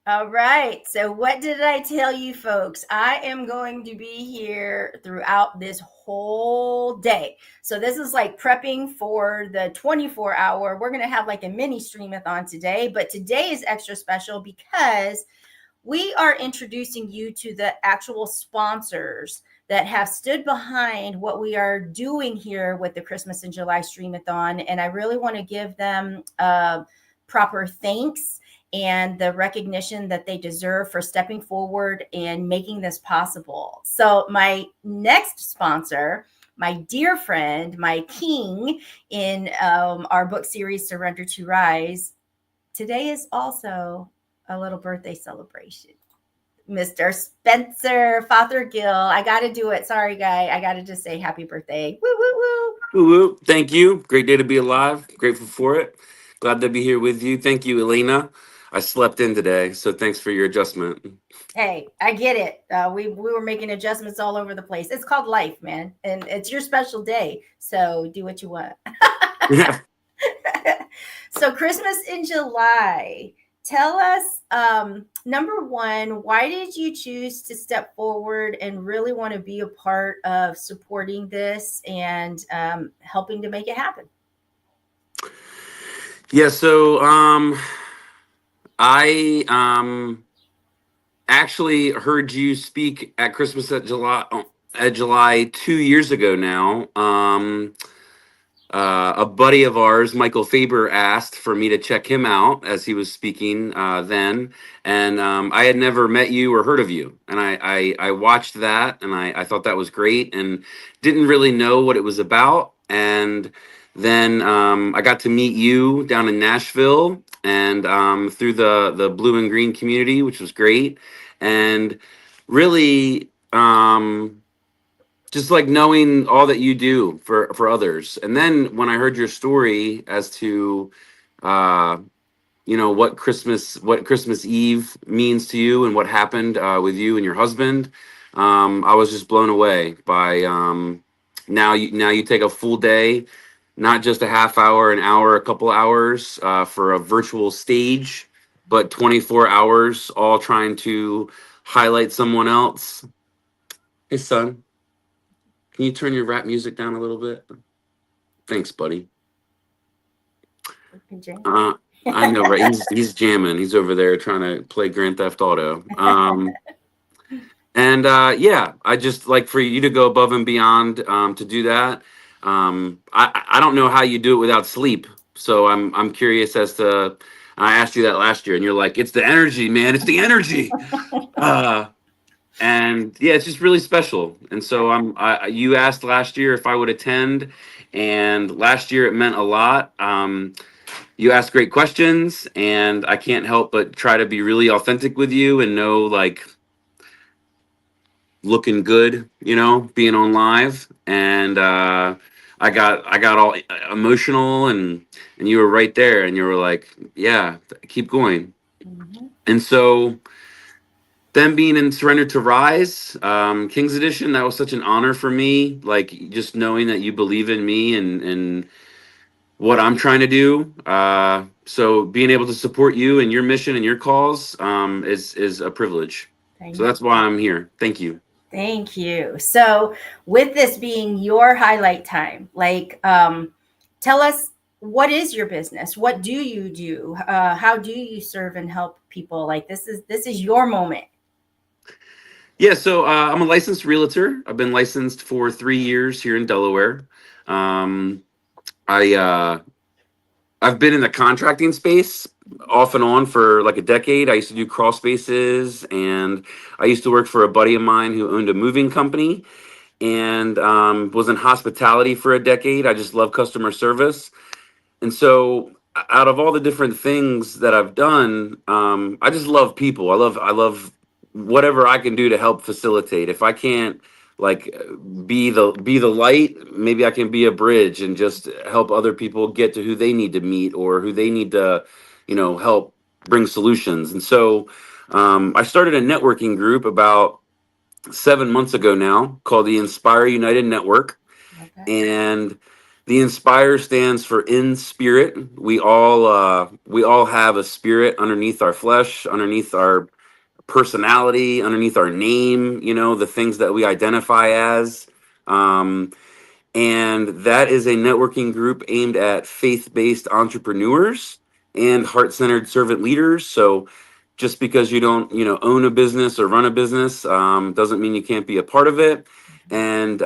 All right. So, what did I tell you, folks? I am going to be here throughout this whole day. So, this is like prepping for the 24-hour. We're going to have like a mini streamathon today, but today is extra special because we are introducing you to the actual sponsors that have stood behind what we are doing here with the Christmas in July Streamathon. And I really want to give them proper thanks and the recognition that they deserve for stepping forward and making this possible. So, my next sponsor, my dear friend, my king in our book series, Surrender to Rise, today is also a little birthday celebration. Mr. Spencer Fothergill. I got to do it. Sorry, guy. I got to just say happy birthday. Woo, woo, woo. Woo woo. Thank you. Great day to be alive. Grateful for it. Glad to be here with you. Thank you, Elena. I slept in today, so thanks for your adjustment. Hey, I get it. We were making adjustments all over the place. It's called life, man. And it's your special day. So do what you want. Yeah. So, Christmas in July. Tell us, number one, why did you choose to step forward and really want to be a part of supporting this and helping to make it happen? I actually heard you speak at Christmas at July 2 years ago now. A buddy of ours, Michael Faber, asked for me to check him out as he was speaking then, and I had never met you or heard of you, and I watched that, and I thought that was great, and didn't really know what it was about, and then I got to meet you down in Nashville, and through the blue and green community, which was great, and really. Just like knowing all that you do for others, and then when I heard your story as to uh what Christmas Eve means to you and what happened with you and your husband, I was just blown away by now you take a full day, not just a half hour, an hour, a couple hours for a virtual stage, but 24 hours all trying to highlight someone else. Hey son, can you turn your rap music down a little bit? Thanks, buddy. Uh, I know, right? He's jamming. He's over there trying to play Grand Theft Auto. And yeah, I just like for you to go above and beyond to do that. I don't know how you do it without sleep. So I'm curious as to. I asked you that last year, and you're like, "It's the energy, man. It's the energy." Uh, and yeah, it's just really special. And so you asked last year if I would attend, and last year it meant a lot. You asked great questions, and I can't help but try to be really authentic with you and know like looking good, being on live, and I got all emotional, and you were right there, and you were like, yeah, keep going. Mhm. And so them being in Surrender to Rise, King's Edition, that was such an honor for me. Like just knowing that you believe in me and what I'm trying to do. So being able to support you and your mission and your cause is a privilege. So Thank that's why I'm here. Thank you. Thank you. So, with this being your highlight time, like, tell us, what is your business? What do you do? How do you serve and help people? Like, this is your moment. Yeah, so I'm a licensed realtor. I've been licensed for 3 years here in Delaware. Um, I've been in the contracting space off and on for like a decade. I used to do crawl spaces, and I used to work for a buddy of mine who owned a moving company, and was in hospitality for a decade. I just love customer service. And so out of all the different things that I've done, I just love people. I love whatever I can do to help facilitate. If I can't like be the light, maybe I can be a bridge and just help other people get to who they need to meet or who they need to, help bring solutions. And so I started a networking group about 7 months ago now called the Inspire United Network. Okay. And The Inspire stands for in spirit. We all have a spirit underneath our flesh, underneath our personality, underneath our name. You know, the things that we identify as. Um, and that is a networking group aimed at faith-based entrepreneurs and heart-centered servant leaders. So just because you don't own a business or run a business doesn't mean you can't be a part of it. And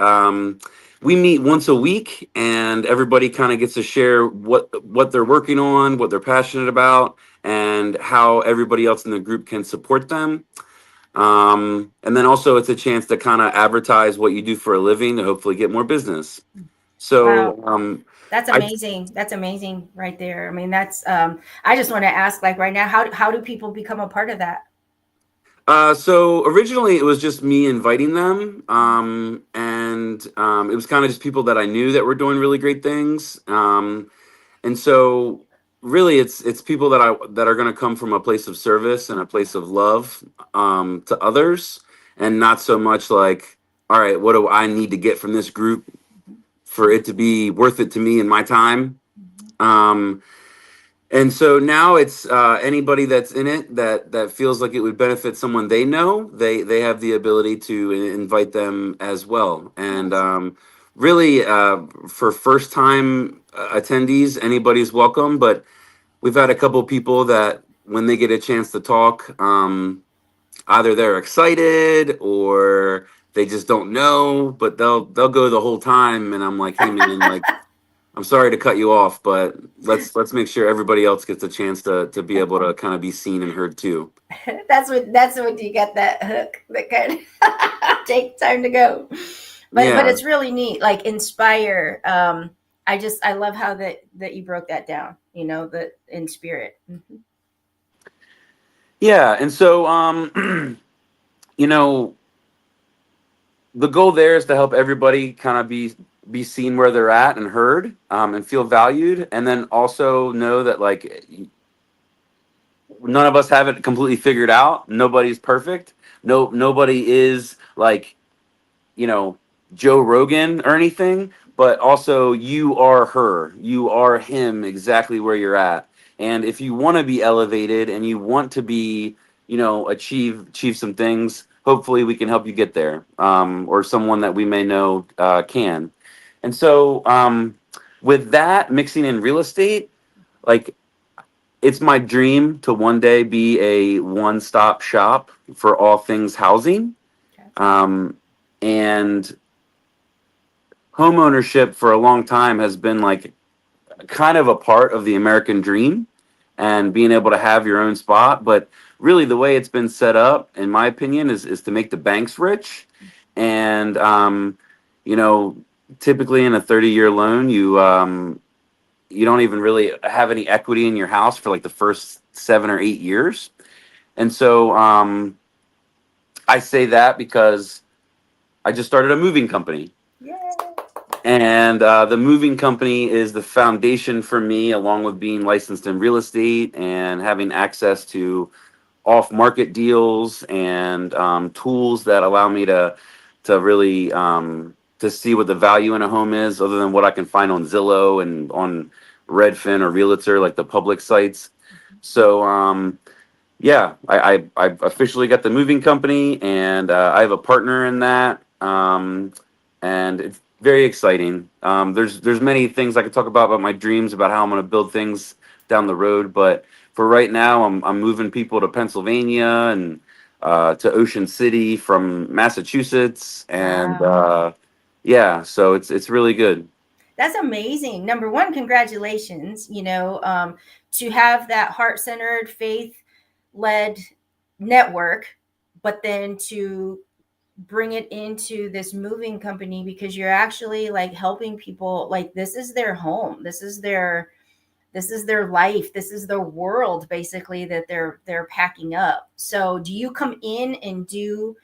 we meet once a week, and everybody kind of gets to share what they're working on, what they're passionate about, and how everybody else in the group can support them. And then also it's a chance to kind of advertise what you do for a living to hopefully get more business. Wow. So That's I amazing. That's amazing right there. I mean, that's I just want to ask, like, right now, how do people become a part of that? so originally it was just me inviting them, and it was kind of just people that I knew that were doing really great things. And so really it's people that are going to come from a place of service and a place of love to others, and not so much like, all right, what do I need to get from this group for it to be worth it to me and my time. Um, and so now it's anybody that's in it that feels like it would benefit someone they know. They have the ability to invite them as well. And really, for first time attendees, anybody's welcome. But we've had a couple people that when they get a chance to talk, either they're excited or they just don't know, but they'll go the whole time. And I'm like, hey man, like, I'm sorry to cut you off, but let's make sure everybody else gets a chance to be able to kind of be seen and heard too. That's what you got that hook that kind of take time to go. But Yeah, it's really neat. Like Inspire. I love how that you broke that down. You know, the in spirit. yeah, and so you know, the goal there is to help everybody kind of be seen where they're at and heard, and feel valued, and then also know that like none of us have it completely figured out. Nobody's perfect. Nobody is like, you know, Joe Rogan or anything, but also you are her, you are him exactly where you're at. And if you want to be elevated and you want to be, achieve some things, hopefully we can help you get there, or someone that we may know can. And so, with that mixing in real estate, like it's my dream to one day be a one-stop shop for all things housing. Gotcha. Um, and home ownership for a long time has been like kind of a part of the American dream and being able to have your own spot. But really, the way it's been set up, in my opinion, is to make the banks rich. And, you know, typically in a 30-year loan, you don't even really have any equity in your house for like the first 7 or 8 years. And so I say that because I just started a moving company. Yeah. And the moving company is the foundation for me, along with being licensed in real estate and having access to off-market deals and tools that allow me to really to see what the value in a home is, other than what I can find on Zillow and on Redfin or Realtor, like the public sites. So yeah, I officially got the moving company, and I have a partner in that, and it's very exciting. There's many things I could talk about my dreams, about how I'm going to build things down the road, but for right now, I'm moving people to Pennsylvania and to Ocean City from Massachusetts, and Wow. yeah, so it's really good. That's amazing. Number one, congratulations. To have that heart centered, faith led network, but then to bring it into this moving company because you're actually like helping people. Like, this is their home. This is their life. This is their world, basically, that they're packing up. So do you come in and do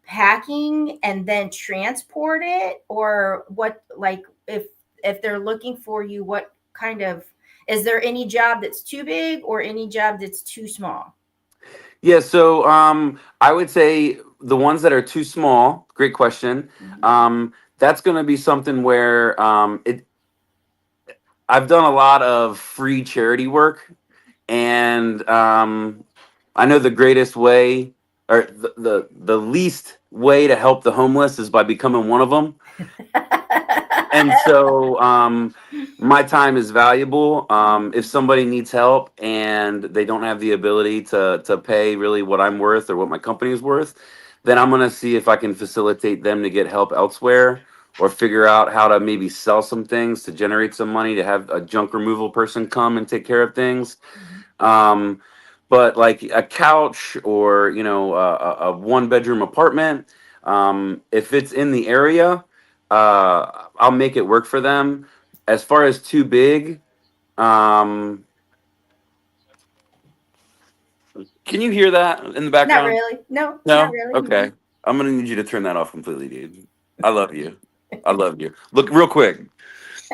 packing and then transport it, or what? Like, if they're looking for you, what kind of, is there any job that's too big or any job that's too small? Yeah, so I would say the ones that are too small. Great question. Mhm. That's going to be something where I've done a lot of free charity work, and I know the greatest way, or the least way to help the homeless is by becoming one of them. And so my time is valuable. If somebody needs help and they don't have the ability to pay really what I'm worth or what my company is worth, then I'm going to see if I can facilitate them to get help elsewhere, or figure out how to maybe sell some things to generate some money to have a junk removal person come and take care of things. um, but like a couch, or a one bedroom apartment, if it's in the area, I'll make it work for them. As far as too big, um, can you hear that in the Not background? really. No, not No. really. Okay, I'm gonna need you to turn that off completely, dude. I love you. I love you. Look real quick.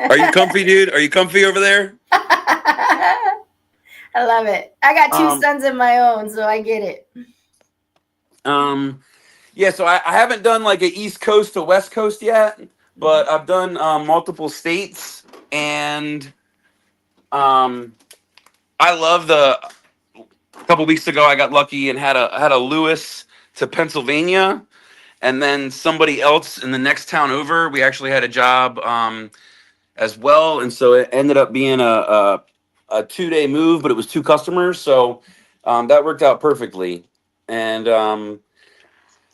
Are you comfy, dude? Are you comfy over there? I love it. I got two um sons of my own, so I get it. um Yeah, so I haven't done like a East Coast to West Coast yet, but I've done multiple states, and um, I love the. A couple weeks ago, I got lucky and had a Lewis to Pennsylvania, and then somebody else in the next town over. We actually had a job as well, and so it ended up being a 2 day move, but it was two customers, so that worked out perfectly, and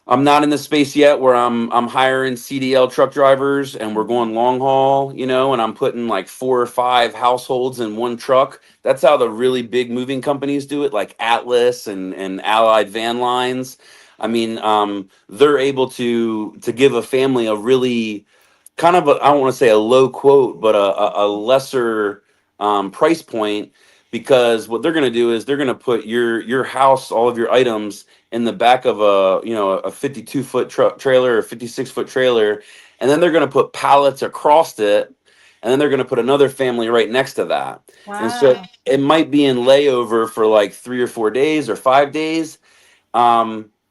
I'm not in the space yet where I'm hiring CDL truck drivers and we're going long haul, and I'm putting like 4 or 5 households in one truck. That's how the really big moving companies do it, like Atlas and Allied Van Lines. I mean, they're able to give a family a really kind of I don't want to say a low quote, but a lesser price point, because what they're going to do is they're going to put your house, all of your items, in the back of a 52-foot truck trailer or 56-foot trailer, and then they're going to put pallets across it, and then they're going to put another family right next to that, and so Wow. it might be in layover for like 3 or 4 days or 5 days.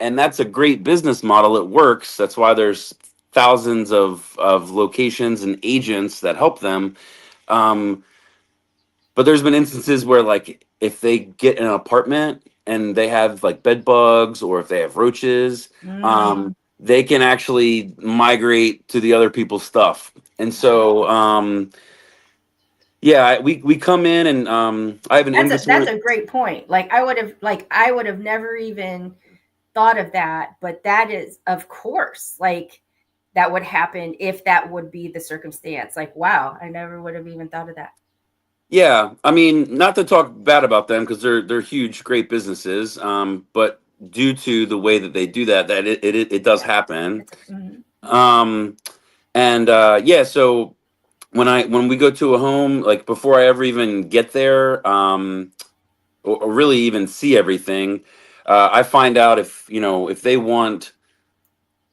And that's a great business model. It works. That's why there's thousands of locations and agents that help them. Um, but there's been instances where, like, if they get an apartment and they have like bed bugs, or if they have roaches, Mm, they can actually migrate to the other people's stuff. And so, yeah, we come in, and I have an that's inventory. a great point. I would have never even thought of that, but that is, of course, like that would happen if that would be the circumstance. Like, wow, I never would have even thought of that. Yeah, I mean, not to talk bad about them, because they're huge, great businesses. But due to the way that they do that, it does Yeah, happen. it's a, Um, and yeah, so when we go to a home, like before I ever even get there, or really even see everything, I find out if they want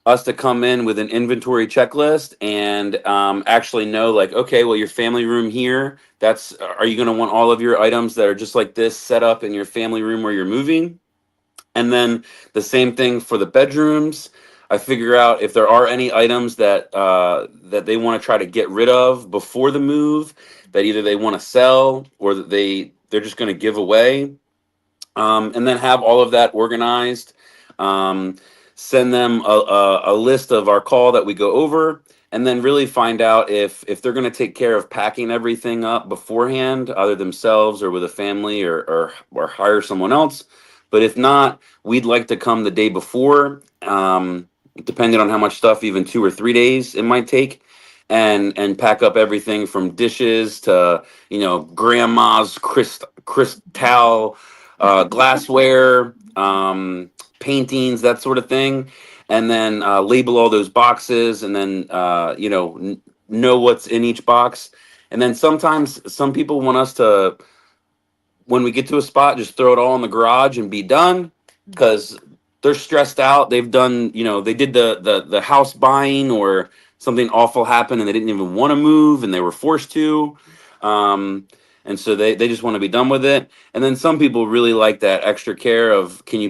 us to come in with an inventory checklist, and actually know, like, okay, well, your family room here, that's are you going to want all of your items that are just like this set up in your family room where you're moving? And then the same thing for the bedrooms. I figure out if there are any items that they want to try to get rid of before the move, that either they want to sell, or that they're just going to give away. And then have all of that organized. Um, Send them a list of our call that we go over, and then really find out if they're going to take care of packing everything up beforehand, either themselves or with a family, or hire someone else. But if not, we'd like to come the day before, depending on how much stuff, even 2 or 3 days it might take, and pack up everything from dishes to grandma's crystal glassware, paintings, that sort of thing, and then label all those boxes, and then know what's in each box. And then sometimes some people want us to, when we get to a spot, just throw it all in the garage and be done, because they're stressed out. They've done, they did the house buying, or something awful happened and they didn't even want to move and they were forced to. Um, and so they just want to be done with it. And then some people really like that extra care of, can you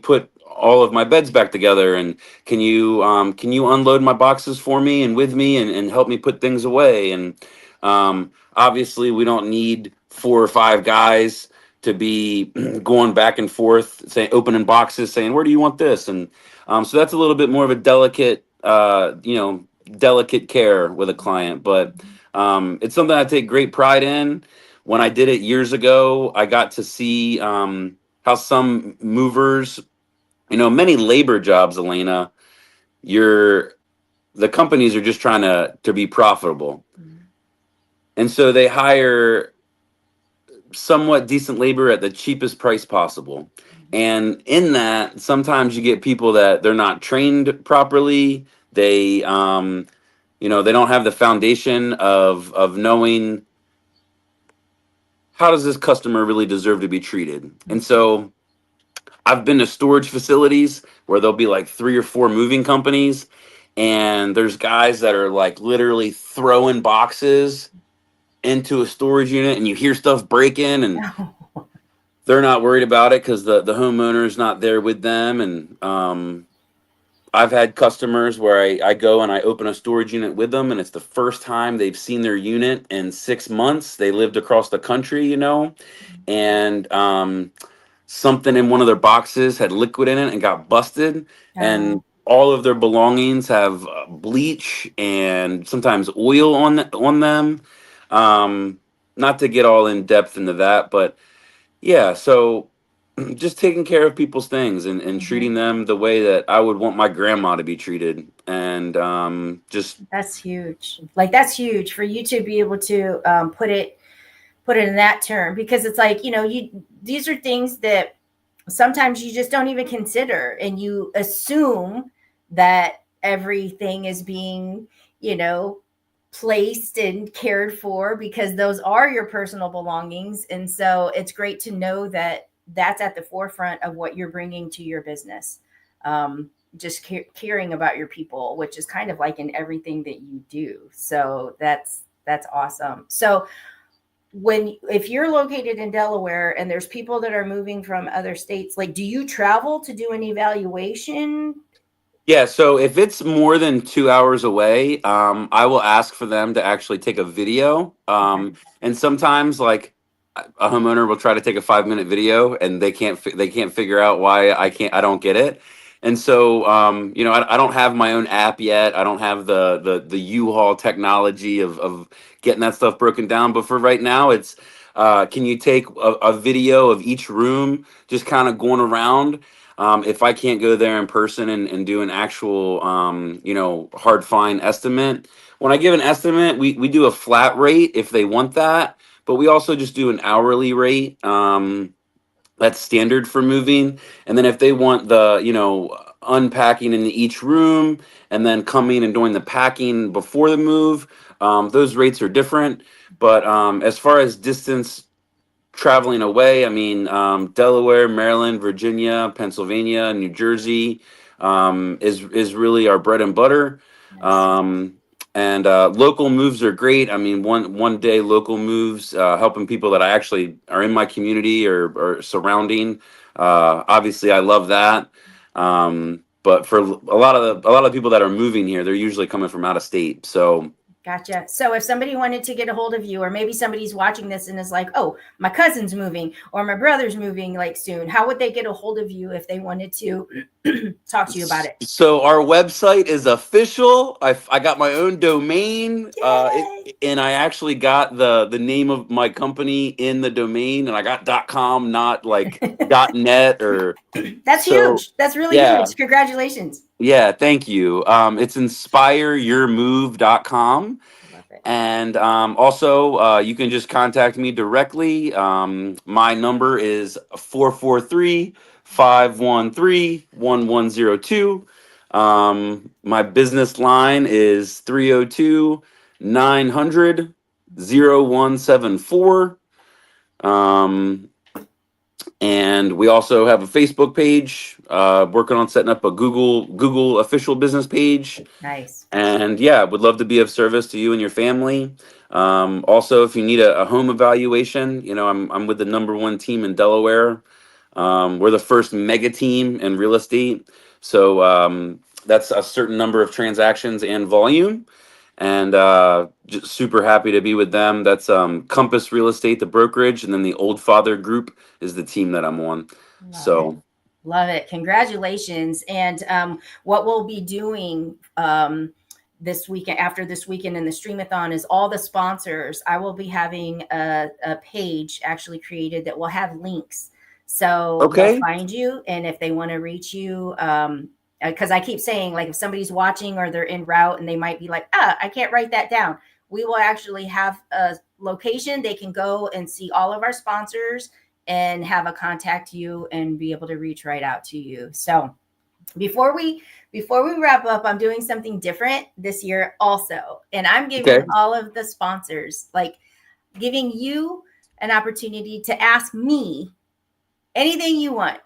put all of my beds back together, and can you unload my boxes for me and with me, and help me put things away. And Obviously, we don't need 4 or 5 guys to be going back and forth, saying opening boxes, saying where do you want this, and so that's a little bit more of a delicate, delicate care with a client, but it's something I take great pride in. When I did it years ago, I got to see how some movers, many labor jobs, Elena, you're the companies are just trying to be profitable. Mhm. And so they hire somewhat decent labor at the cheapest price possible. And in that, sometimes you get people that they're not trained properly. They don't have the foundation of knowing how does this customer really deserve to be treated. And so I've been to storage facilities where there'll be like 3 or 4 moving companies, and there's guys that are like literally throwing boxes into a storage unit, and you hear stuff breaking, and they're not worried about it because the homeowner's not there with them. And I've had customers where I go and I open a storage unit with them, and it's the first time they've seen their unit in 6 months. They lived across the country, and something in one of their boxes had liquid in it and got busted, and all of their belongings have bleach and sometimes oil on them. um Not to get all in depth into that, but yeah, so just taking care of people's things and Mhm. treating them the way that I would want my grandma to be treated, and just That's huge. Like that's huge for you to be able to put it in that term, because it's like, these are things that sometimes you just don't even consider, and you assume that everything is being, you know placed and cared for because those are your personal belongings. And so it's great to know that that's at the forefront of what you're bringing to your business. Just caring about your people, which is kind of like in everything that you do. So that's awesome. So if you're located in Delaware and there's people that are moving from other states, like, do you travel to do an evaluation? yeah, so if it's more than 2 hours away, I will ask for them to actually take a video. Okay. And sometimes, like, a homeowner will try to take a 5-minute video, and they can't figure out why I don't get it. And so, I don't have my own app yet. I don't have the U-Haul technology of getting that stuff broken down. But for right now, it's can you take a video of each room, just kind of going around? If I can't go there in person and do an actual, hard fine estimate, when I give an estimate, we do a flat rate if they want that, but we also just do an hourly rate. That's standard for moving. And then if they want the, unpacking in each room and then coming and doing the packing before the move, those rates are different. But as far as distance traveling away, I mean, Delaware, Maryland, Virginia, Pennsylvania, New Jersey, is really our bread and butter. Nice. Um, and local moves are great. I mean, one day local moves, helping people that I actually are in my community or surrounding. Obviously, I love that. But for a lot of people that are moving here, they're usually coming from out of state. So Gotcha. So if somebody wanted to get a hold of you, or maybe somebody's watching this and is like, oh, my cousin's moving or my brother's moving like soon, how would they get a hold of you if they wanted to talk to you about it? So our website is official. I got my own domain, Yay! and I actually got the name of my company in the domain, and I got .com, not like .net or That's so. huge. That's really Yeah, huge. Congratulations. yeah. Thank you. It's inspireyourmove.com. Love it. And also, you can just contact me directly. My number is 443-513-1102. My business line is 302-900-0174. Um, and we also have a Facebook page, working on setting up a Google official business page. Nice. And yeah, would love to be of service to you and your family. Also, if you need a home evaluation, I'm with the #1 team in Delaware. We're the first mega team in real estate, so that's a certain number of transactions and volume. and just super happy to be with them. That's Compass Real Estate, the brokerage, and then the Old Father Group is the team that I'm on. Love it. So Love it. Congratulations. And what we'll be doing this weekend, after this weekend in the Stream-a-thon, is all the sponsors. I will be having a page actually created that will have links. So they'll okay, find you. And if they want to reach you, because I keep saying, like, if somebody's watching or they're en route and they might be like, I can't write that down. We will actually have a location. They can go and see all of our sponsors and have a contact you and be able to reach right out to you. So before we wrap up, I'm doing something different this year also. And I'm giving okay, all of the sponsors, like, giving you an opportunity to ask me anything you want.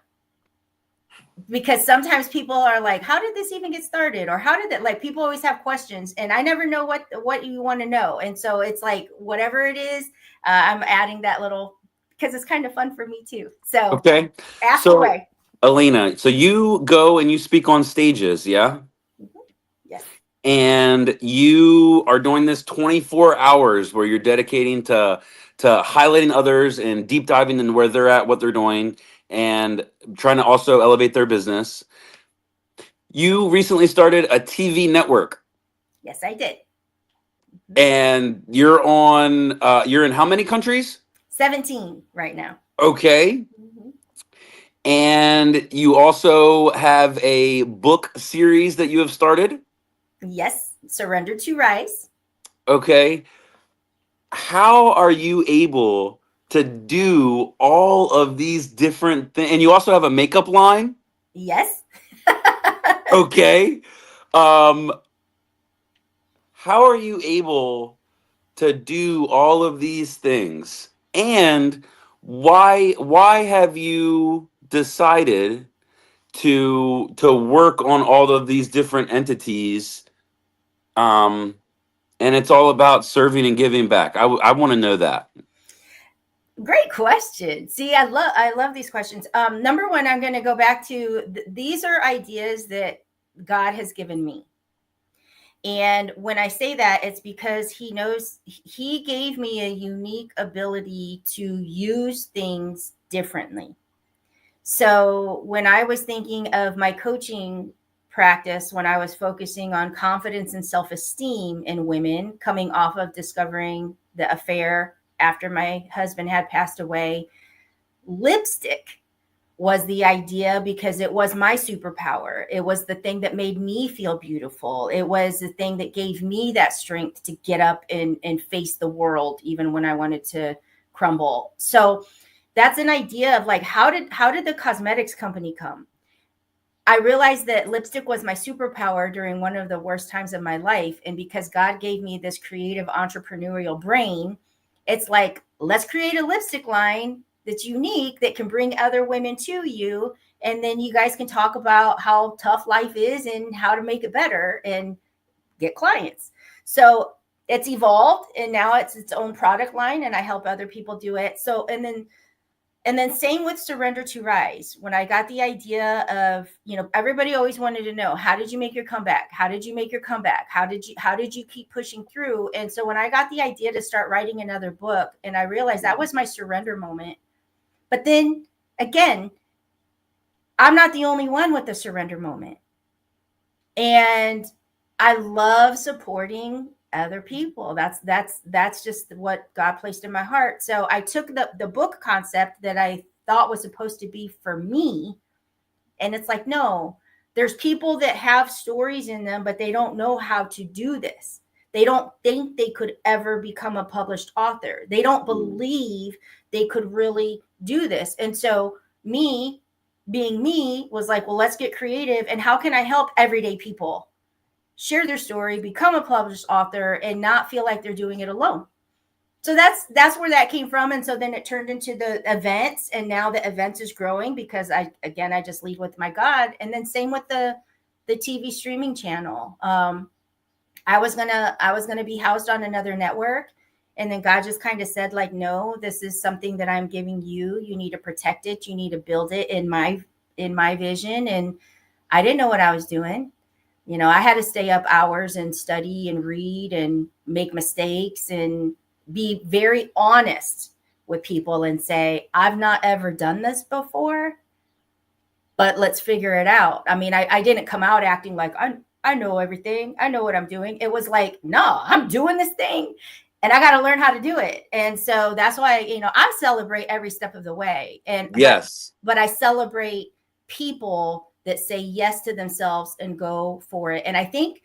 Because sometimes people are like, how did this even get started? Or how did that, like, people always have questions and I never know what you want to know. And so it's like, whatever it is, I'm adding that little, because it's kind of fun for me too. So okay. ask So away. Alina, so you go and you speak on stages, yeah? Mhm. Yes. And you are doing this 24 hours where you're dedicating to highlighting others and deep diving into where they're at, what they're doing, and trying to also elevate their business. You recently started a TV network, Yes, I did. and you're in how many countries? 17 right now. Okay. Mhm. And you also have a book series that you have started. Yes. Surrender to Rise. Okay. How are you able to do all of these different things? And you also have a makeup line. Yes. Okay. Um, how are you able to do all of these things? And why have you decided to work on all of these different entities? Um, and it's all about serving and giving back. I want to know that. Great question. See, I love these questions. Number one, I'm going to go back to these are ideas that God has given me. And when I say that, it's because he knows he gave me a unique ability to use things differently. So when I was thinking of my coaching practice, when I was focusing on confidence and self esteem in women coming off of discovering the affair after my husband had passed away, lipstick was the idea because it was my superpower. It was the thing that made me feel beautiful. It was the thing that gave me that strength to get up and face the world, even when I wanted to crumble. So that's an idea of like, how did the cosmetics company come? I realized that lipstick was my superpower during one of the worst times of my life. And because God gave me this creative entrepreneurial brain, it's like, let's create a lipstick line that's unique that can bring other women to you. And then you guys can talk about how tough life is and how to make it better and get clients. So it's evolved and now it's its own product line and I help other people do it. So, and then same with Surrender to Rise. When I got the idea of, everybody always wanted to know, how did you make your comeback? How did you make your comeback? How did you keep pushing through? And so when I got the idea to start writing another book, and I realized that was my surrender moment. But then again, I'm not the only one with the surrender moment. And I love supporting other people. That's just what God placed in my heart. So I took the book concept that I thought was supposed to be for me, and it's like, no, there's people that have stories in them, but they don't know how to do this. They don't think they could ever become a published author. They don't believe they could really do this. And so me being me was like, well, let's get creative. And how can I help everyday people share their story, become a published author, and not feel like they're doing it alone? So that's where that came from. And so then it turned into the events, and now the events is growing because I just lead with my God. And then same with the TV streaming channel. I was gonna be housed on another network, and then God just kind of said, like, no, this is something that I'm giving you. You need to protect it. You need to build it in my vision. And I didn't know what I was doing. I had to stay up hours and study and read and make mistakes and be very honest with people and say, I've not ever done this before, but let's figure it out. I mean, I didn't come out acting like I know everything. I know what I'm doing. It was like, no, I'm doing this thing and I got to learn how to do it. And so that's why, I celebrate every step of the way. Yes. But I celebrate people that say yes to themselves and go for it. And I think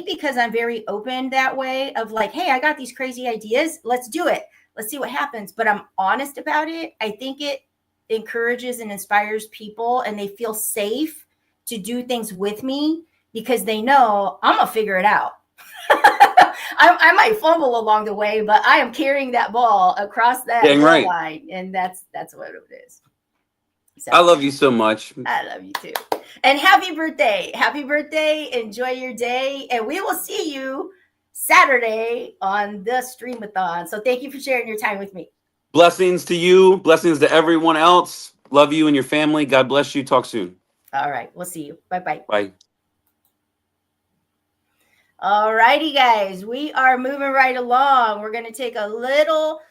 because I'm very open that way of like, hey, I got these crazy ideas. Let's do it. Let's see what happens. But I'm honest about it. I think it encourages and inspires people and they feel safe to do things with me because they know I'm going to figure it out. I might fumble along the way, but I am carrying that ball across that line. And that's what it is. So, I love you so much. I love you too. And happy birthday. Happy birthday. Enjoy your day. And we will see you Saturday on the Stream-a-thon. So thank you for sharing your time with me. Blessings to you. Blessings to everyone else. Love you and your family. God bless you. Talk soon. All right. We'll see you. Bye-bye. Bye. All righty, guys. We are moving right along. We're going to take a little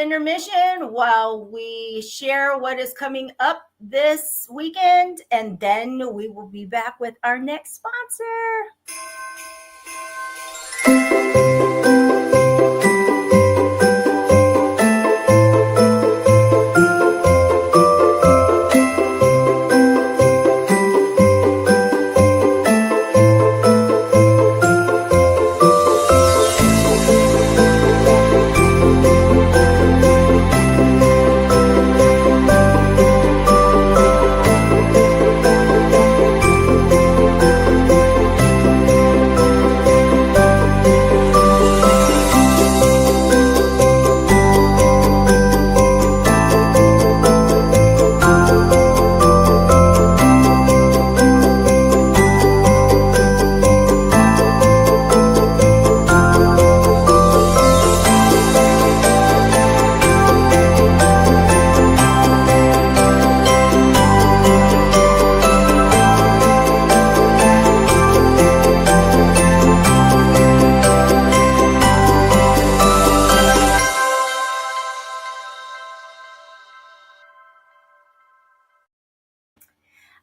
intermission while we share what is coming up this weekend, and then we will be back with our next sponsor.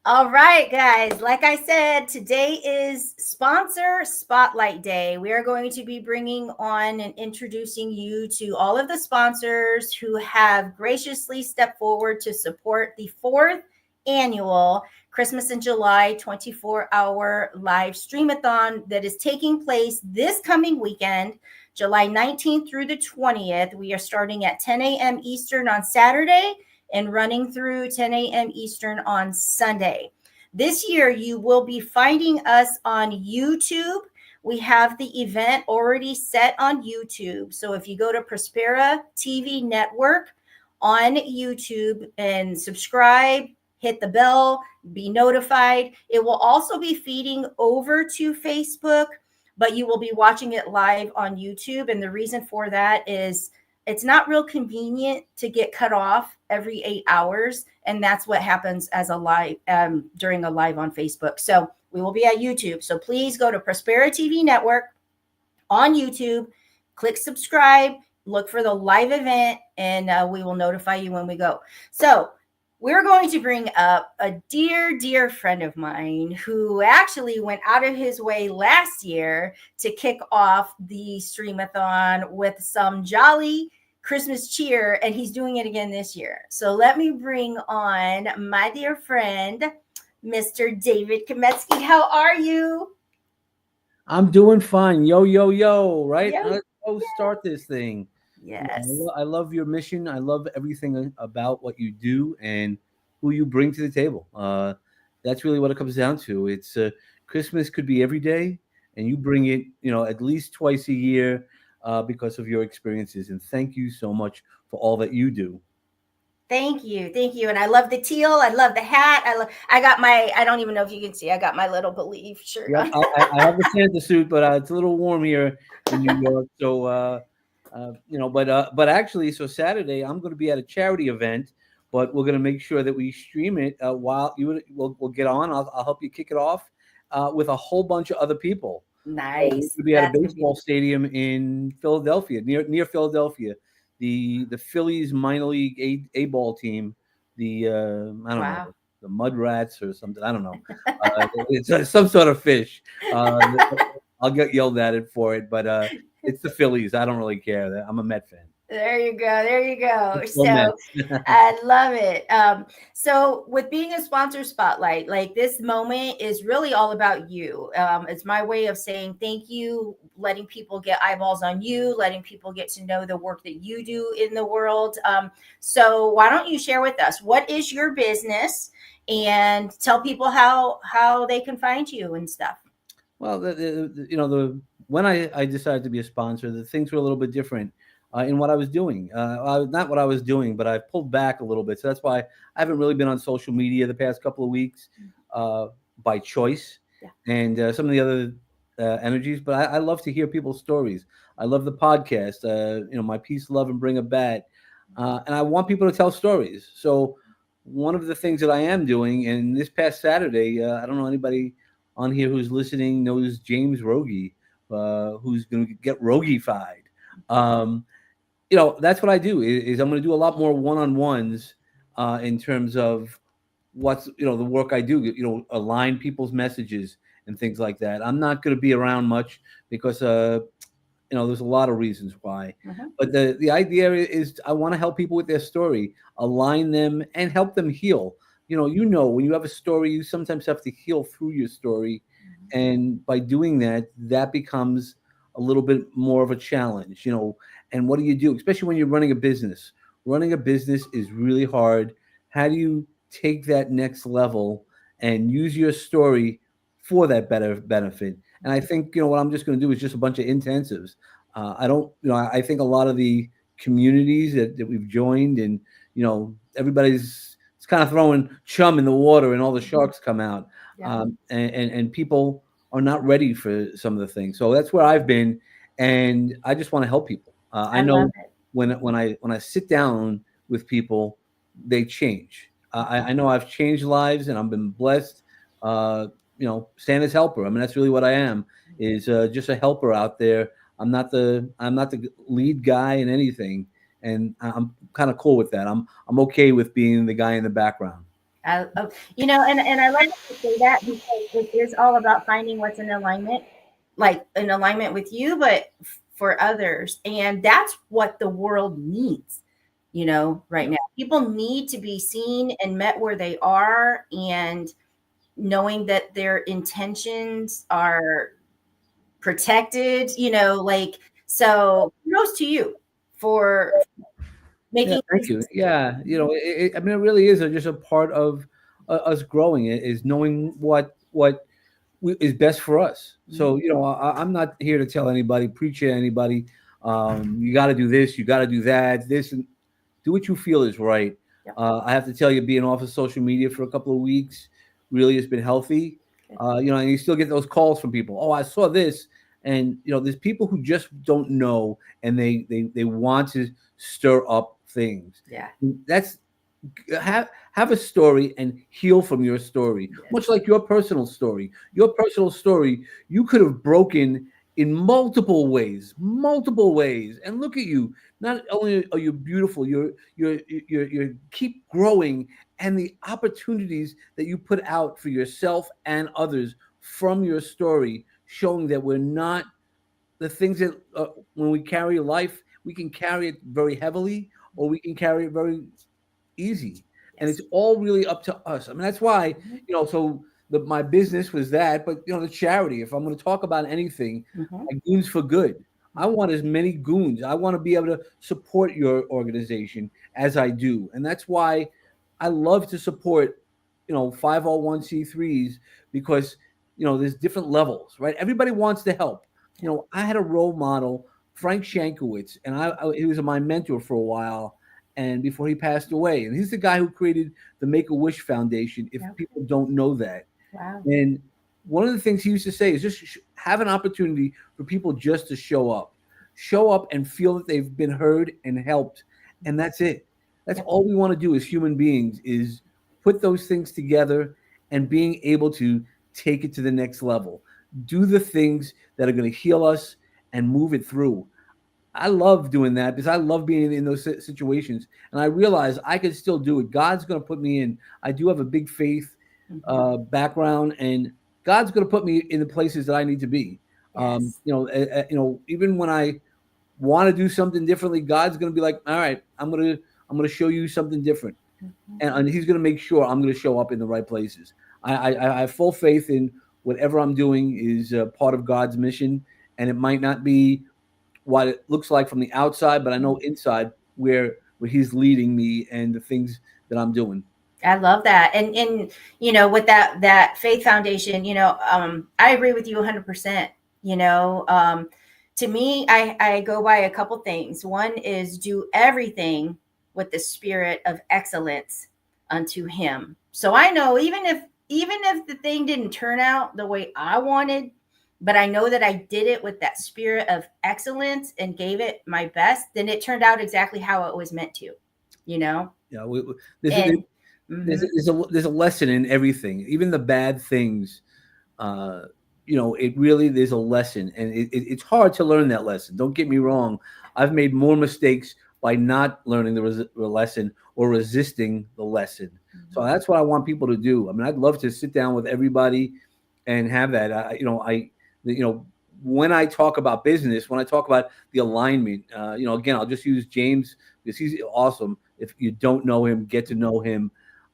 All right, guys. Like I said, today is Sponsor Spotlight Day. We are going to be bringing on and introducing you to all of the sponsors who have graciously stepped forward to support the 4th annual Christmas in July 24-hour live stream-a-thon that is taking place this coming weekend, July 19th through the 20th. We are starting at 10 a.m. Eastern on Saturday and running through 10 a.m. Eastern on Sunday. This year, you will be finding us on YouTube. We have the event already set on YouTube. So if you go to Prospera TV Network on YouTube and subscribe, hit the bell, be notified. It will also be feeding over to Facebook, but you will be watching it live on YouTube. And the reason for that is it's not real convenient to get cut off every 8 hours. And that's what happens as a live during a live on Facebook. So we will be at YouTube. So please go to Prospera TV Network on YouTube, click subscribe, look for the live event, and we will notify you when we go. So we're going to bring up a dear, dear friend of mine who actually went out of his way last year to kick off the Stream-a-thon with some jolly Christmas cheer, and he's doing it again this year. So let me bring on my dear friend, Mr. David Kametsky. How are you? I'm doing fine. Yo, yo, yo, right? Yo, Let's go start this thing. Yes. I love your mission. I love everything about what you do and who you bring to the table. That's really what it comes down to. It's Christmas could be every day, and you bring it, at least twice a year because of your experiences. And thank you so much for all that you do. Thank you. And I love the teal. I love the hat. I got I don't even know if you can see, I got my little Believe shirt Yeah, on. I have the Santa suit, but it's a little warm here in New York. So, but actually, so Saturday, I'm going to be at a charity event, but we're going to make sure that we stream it while we'll get on. I'll help you kick it off. with a whole bunch of other people. Nice. We're going to be at a baseball stadium in Philadelphia, near Philadelphia. The Phillies minor league A ball team, the I don't know, the Mud Rats or something. I don't know. It's some sort of fish. I'll get yelled at it for it, but it's the Phillies. I don't really care. I'm a Met fan. There you go. There you go. So I love it. So with being a sponsor spotlight, like this moment is really all about you. It's my way of saying thank you, letting people get eyeballs on you, letting people get to know the work that you do in the world. So why don't you share with us, what is your business, and tell people how they can find you and stuff. Well, when I decided to be a sponsor, the things were a little bit different. In what I was doing. Not what I was doing, but I pulled back a little bit. So that's why I haven't really been on social media the past couple of weeks by choice and some of the other energies. But I love to hear people's stories. I love the podcast, my Peace, Love, and Bring a Bat. And I want people to tell stories. So one of the things that I am doing, and this past Saturday, I don't know anybody on here who's listening knows James Rogie, who's going to get Rogified. That's what I do is I'm going to do a lot more one-on-ones in terms of what's, the work I do, align people's messages and things like that. I'm not going to be around much because, there's a lot of reasons why. But the idea is I want to help people with their story, align them and help them heal. When you have a story, you sometimes have to heal through your story. And by doing that, that becomes a little bit more of a challenge, and what do you do, especially when you're running a business? Running a business is really hard. How do you take that next level and use your story for that better benefit? And I think, what I'm just going to do is just a bunch of intensives. I think a lot of the communities that we've joined and, everybody's it's kind of throwing chum in the water and all the sharks come out. And people are not ready for some of the things. So that's where I've been. And I just want to help people. I know when I sit down with people, they change. I know I've changed lives and I've been blessed. Santa's helper. I mean, that's really what I am. Is just a helper out there. I'm not the lead guy in anything, and I'm kind of cool with that. I'm okay with being the guy in the background. And I like to say that because it is all about finding what's in alignment with you, but for others. And that's what the world needs, right now. People need to be seen and met where they are, and knowing that their intentions are protected, so kudos to you for making. Thank you. Yeah. It really is just a part of us growing. It is knowing what is best for us. So, I'm not here to tell anybody, preach to anybody. You got to do this, you got to do that, this, and do what you feel is right. I have to tell you, being off of social media for a couple of weeks really has been healthy. And you still get those calls from people. Oh, I saw this. And, there's people who just don't know, and they want to stir up things. Yeah. That's have a story and heal from your story, much like your personal story. Your personal story, you could have broken in multiple ways, and look at you. Not only are you beautiful, you keep growing, and the opportunities that you put out for yourself and others from your story, showing that we're not the things that when we carry life, we can carry it very heavily, or we can carry it very easy. And it's all really up to us. I mean, that's why, so my business was that, but the charity, if I'm going to talk about anything, like Goons for Good, I want as many goons. I want to be able to support your organization as I do. And that's why I love to support, 501c3s, because, there's different levels, right? Everybody wants to help. I had a role model, Frank Shankowitz, and he was my mentor for a while. And before he passed away, and he's the guy who created the Make-A-Wish Foundation, if people don't know that. Wow. And one of the things he used to say is just have an opportunity for people just to show up and feel that they've been heard and helped. And that's it. That's all we want to do as human beings, is put those things together and being able to take it to the next level. Do the things that are going to heal us and move it through. I love doing that because I love being in those situations. And I realize I can still do it. God's going to put me in. I do have a big faith background, and God's going to put me in the places that I need to be. Yes. Even when I want to do something differently, God's going to be like, all right, I'm going to show you something different. And he's going to make sure I'm going to show up in the right places. I have full faith in whatever I'm doing is part of God's mission, and it might not be what it looks like from the outside, but I know inside where he's leading me and the things that I'm doing. I love that. And with that faith foundation, I agree with you 100%. To me, I go by a couple things. One is do everything with the spirit of excellence unto him. So I know even if the thing didn't turn out the way I wanted, but I know that I did it with that spirit of excellence and gave it my best, then it turned out exactly how it was meant to, Yeah, there's a lesson in everything, even the bad things. It really, there's a lesson, and it's hard to learn that lesson. Don't get me wrong. I've made more mistakes by not learning the lesson or resisting the lesson. Mm-hmm. So that's what I want people to do. I mean, I'd love to sit down with everybody and have that. When I talk about business, when I talk about the alignment, again, I'll just use James because he's awesome. If you don't know him, get to know him.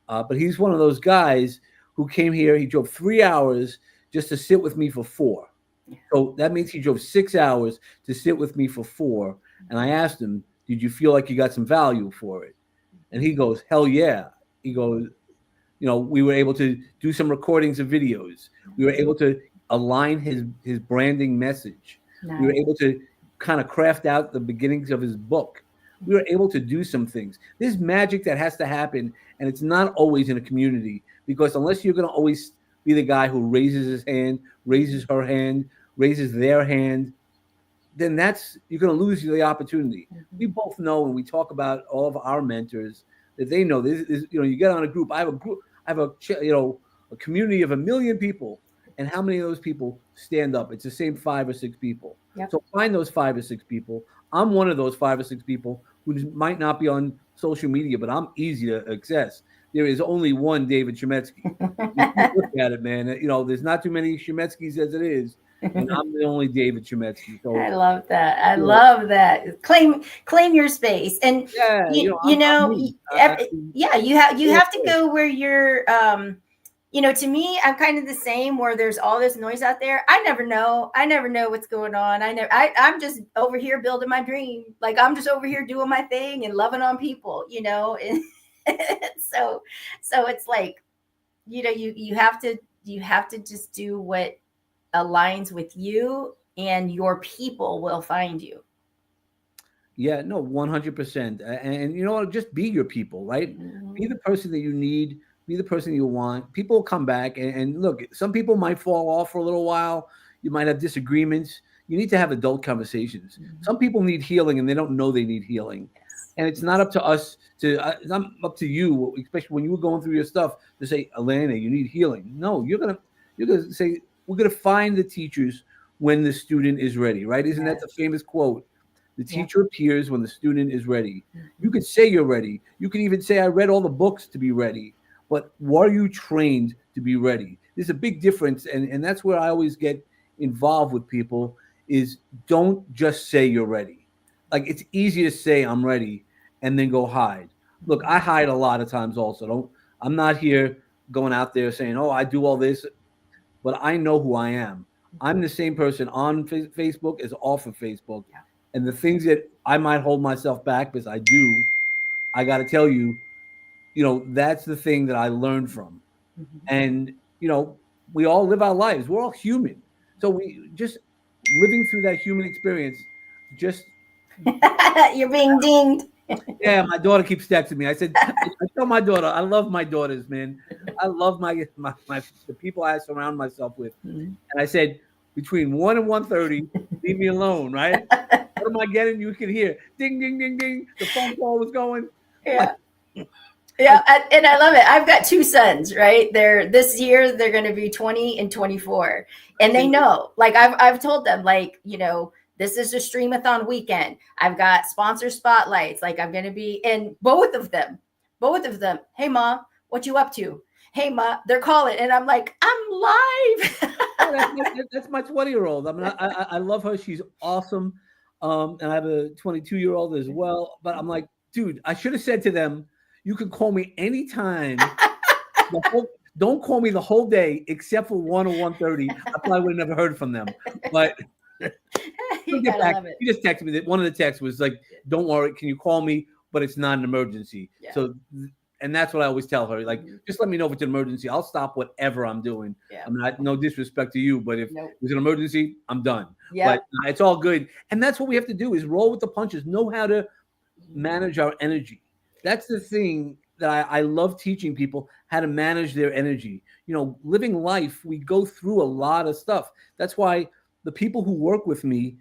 But he's one of those guys who came here. He drove 3 hours just to sit with me for 4. So that means he drove 6 hours to sit with me for 4. And I asked him, did you feel like you got some value for it? And he goes, hell yeah. He goes, we were able to do some recordings of videos. We were able to align his branding message. Nice. We were able to kind of craft out the beginnings of his book. We were able to do some things. There's magic that has to happen, and it's not always in a community, because unless you're going to always be the guy who raises his hand, raises her hand, raises their hand, then you're going to lose the opportunity. Mm-hmm. We both know, and we talk about all of our mentors, that they know this is, you get on a group. I have a community of 1 million people. And how many of those people stand up? It's the same 5 or 6 people. Yep. So find those 5 or 6 people. I'm one of those 5 or 6 people who might not be on social media, but I'm easy to access. There is only one David Shemetsky. Look at it, man. There's not too many Shemetskys as it is. And I'm the only David Shemetsky. So, I love that. I love that. Claim your space. And you have to go where you're to me, I'm kind of the same, where there's all this noise out there. I never know what's going on. I'm just over here building my dream. Like, I'm just over here doing my thing and loving on people, and so it's like, you have to just do what aligns with you, and your people will find you. Yeah, no, 100%. And just be your people, right? Mm-hmm. Be the person that you need. Be the person you want. People will come back, and look, some people might fall off for a little while. You might have disagreements. You need to have adult conversations. Mm-hmm. Some people need healing, and they don't know they need healing. Yes. And it's not up to us it's not up to you, especially when you were going through your stuff, to say, Elena, you need healing. No, you're gonna say, we're gonna find the teachers when the student is ready, right? Isn't that the famous quote? The teacher appears when the student is ready. Mm-hmm. You could say you're ready. You could even say, I read all the books to be ready. But were you trained to be ready? There's a big difference, and that's where I always get involved with people, is don't just say you're ready. Like, it's easy to say I'm ready and then go hide. Look, I hide a lot of times also. I'm not here going out there saying, oh, I do all this, but I know who I am. I'm the same person on Facebook as off of Facebook. Yeah. And the things that I might hold myself back, because I got to tell you, that's the thing that I learned from. Mm-hmm. And, we all live our lives. We're all human. So we just living through that human experience, just. You're being dinged. Yeah, my daughter keeps texting me. I said, I tell my daughter, I love my daughters, man. I love the people I surround myself with. Mm-hmm. And I said, between 1 and 1:30, leave me alone, right? What am I getting? You can hear ding, ding, ding, ding. The phone call was going. Yeah. Yeah, and I love it. I've got two sons, right? This year they're going to be 20 and 24. And they know, like I've told them, like, this is a Stream-a-thon weekend. I've got sponsor spotlights. Like, I'm going to be in both of them. Hey, Mom, what you up to? Hey, Ma, they're calling. And I'm like, I'm live. That's my 20-year-old. I mean, I love her. She's awesome. And I have a 22-year-old as well. But I'm like, dude, I should have said to them, you can call me anytime. Don't call me the whole day except for 1 or 1:30. I probably would have never heard from them. But you gotta love it. He just texted me that one of the texts was like, don't worry, can you call me? But it's not an emergency. Yeah. So, and that's what I always tell her. Like, just let me know if it's an emergency. I'll stop whatever I'm doing. Yeah. I'm not, no disrespect to you, but if it's an emergency, I'm done. Yeah. But it's all good. And that's what we have to do is roll with the punches, know how to manage our energy. That's the thing that I love teaching people, how to manage their energy. Living life, we go through a lot of stuff. That's why the people who work with me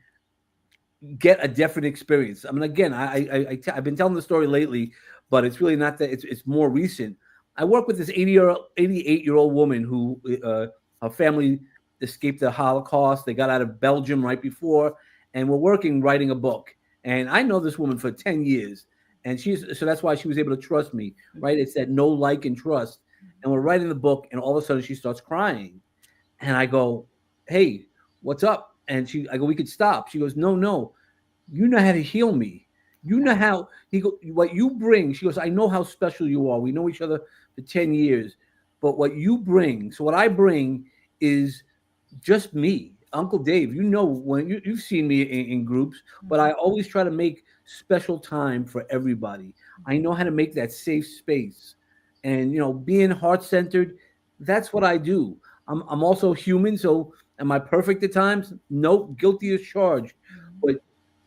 get a different experience. I mean, again, I've been telling the story lately, but it's really not that. It's more recent. I work with this 88-year-old woman who her family escaped the Holocaust. They got out of Belgium right before, and we're writing a book. And I know this woman for 10 years. And so that's why she was able to trust me, right? It's that know, like, and trust. And we're writing the book, and all of a sudden she starts crying. And I go, hey, what's up? And I go, we could stop. She goes, no, you know how to heal me. You know how, what you bring. She goes, I know how special you are. We know each other for 10 years. But what you bring, so what I bring is just me. Uncle Dave, when you've seen me in groups, but I always try to make special time for everybody. I know how to make that safe space, and being heart-centered, that's what I do. I'm also human, so am I perfect at times? Nope, guilty as charged. But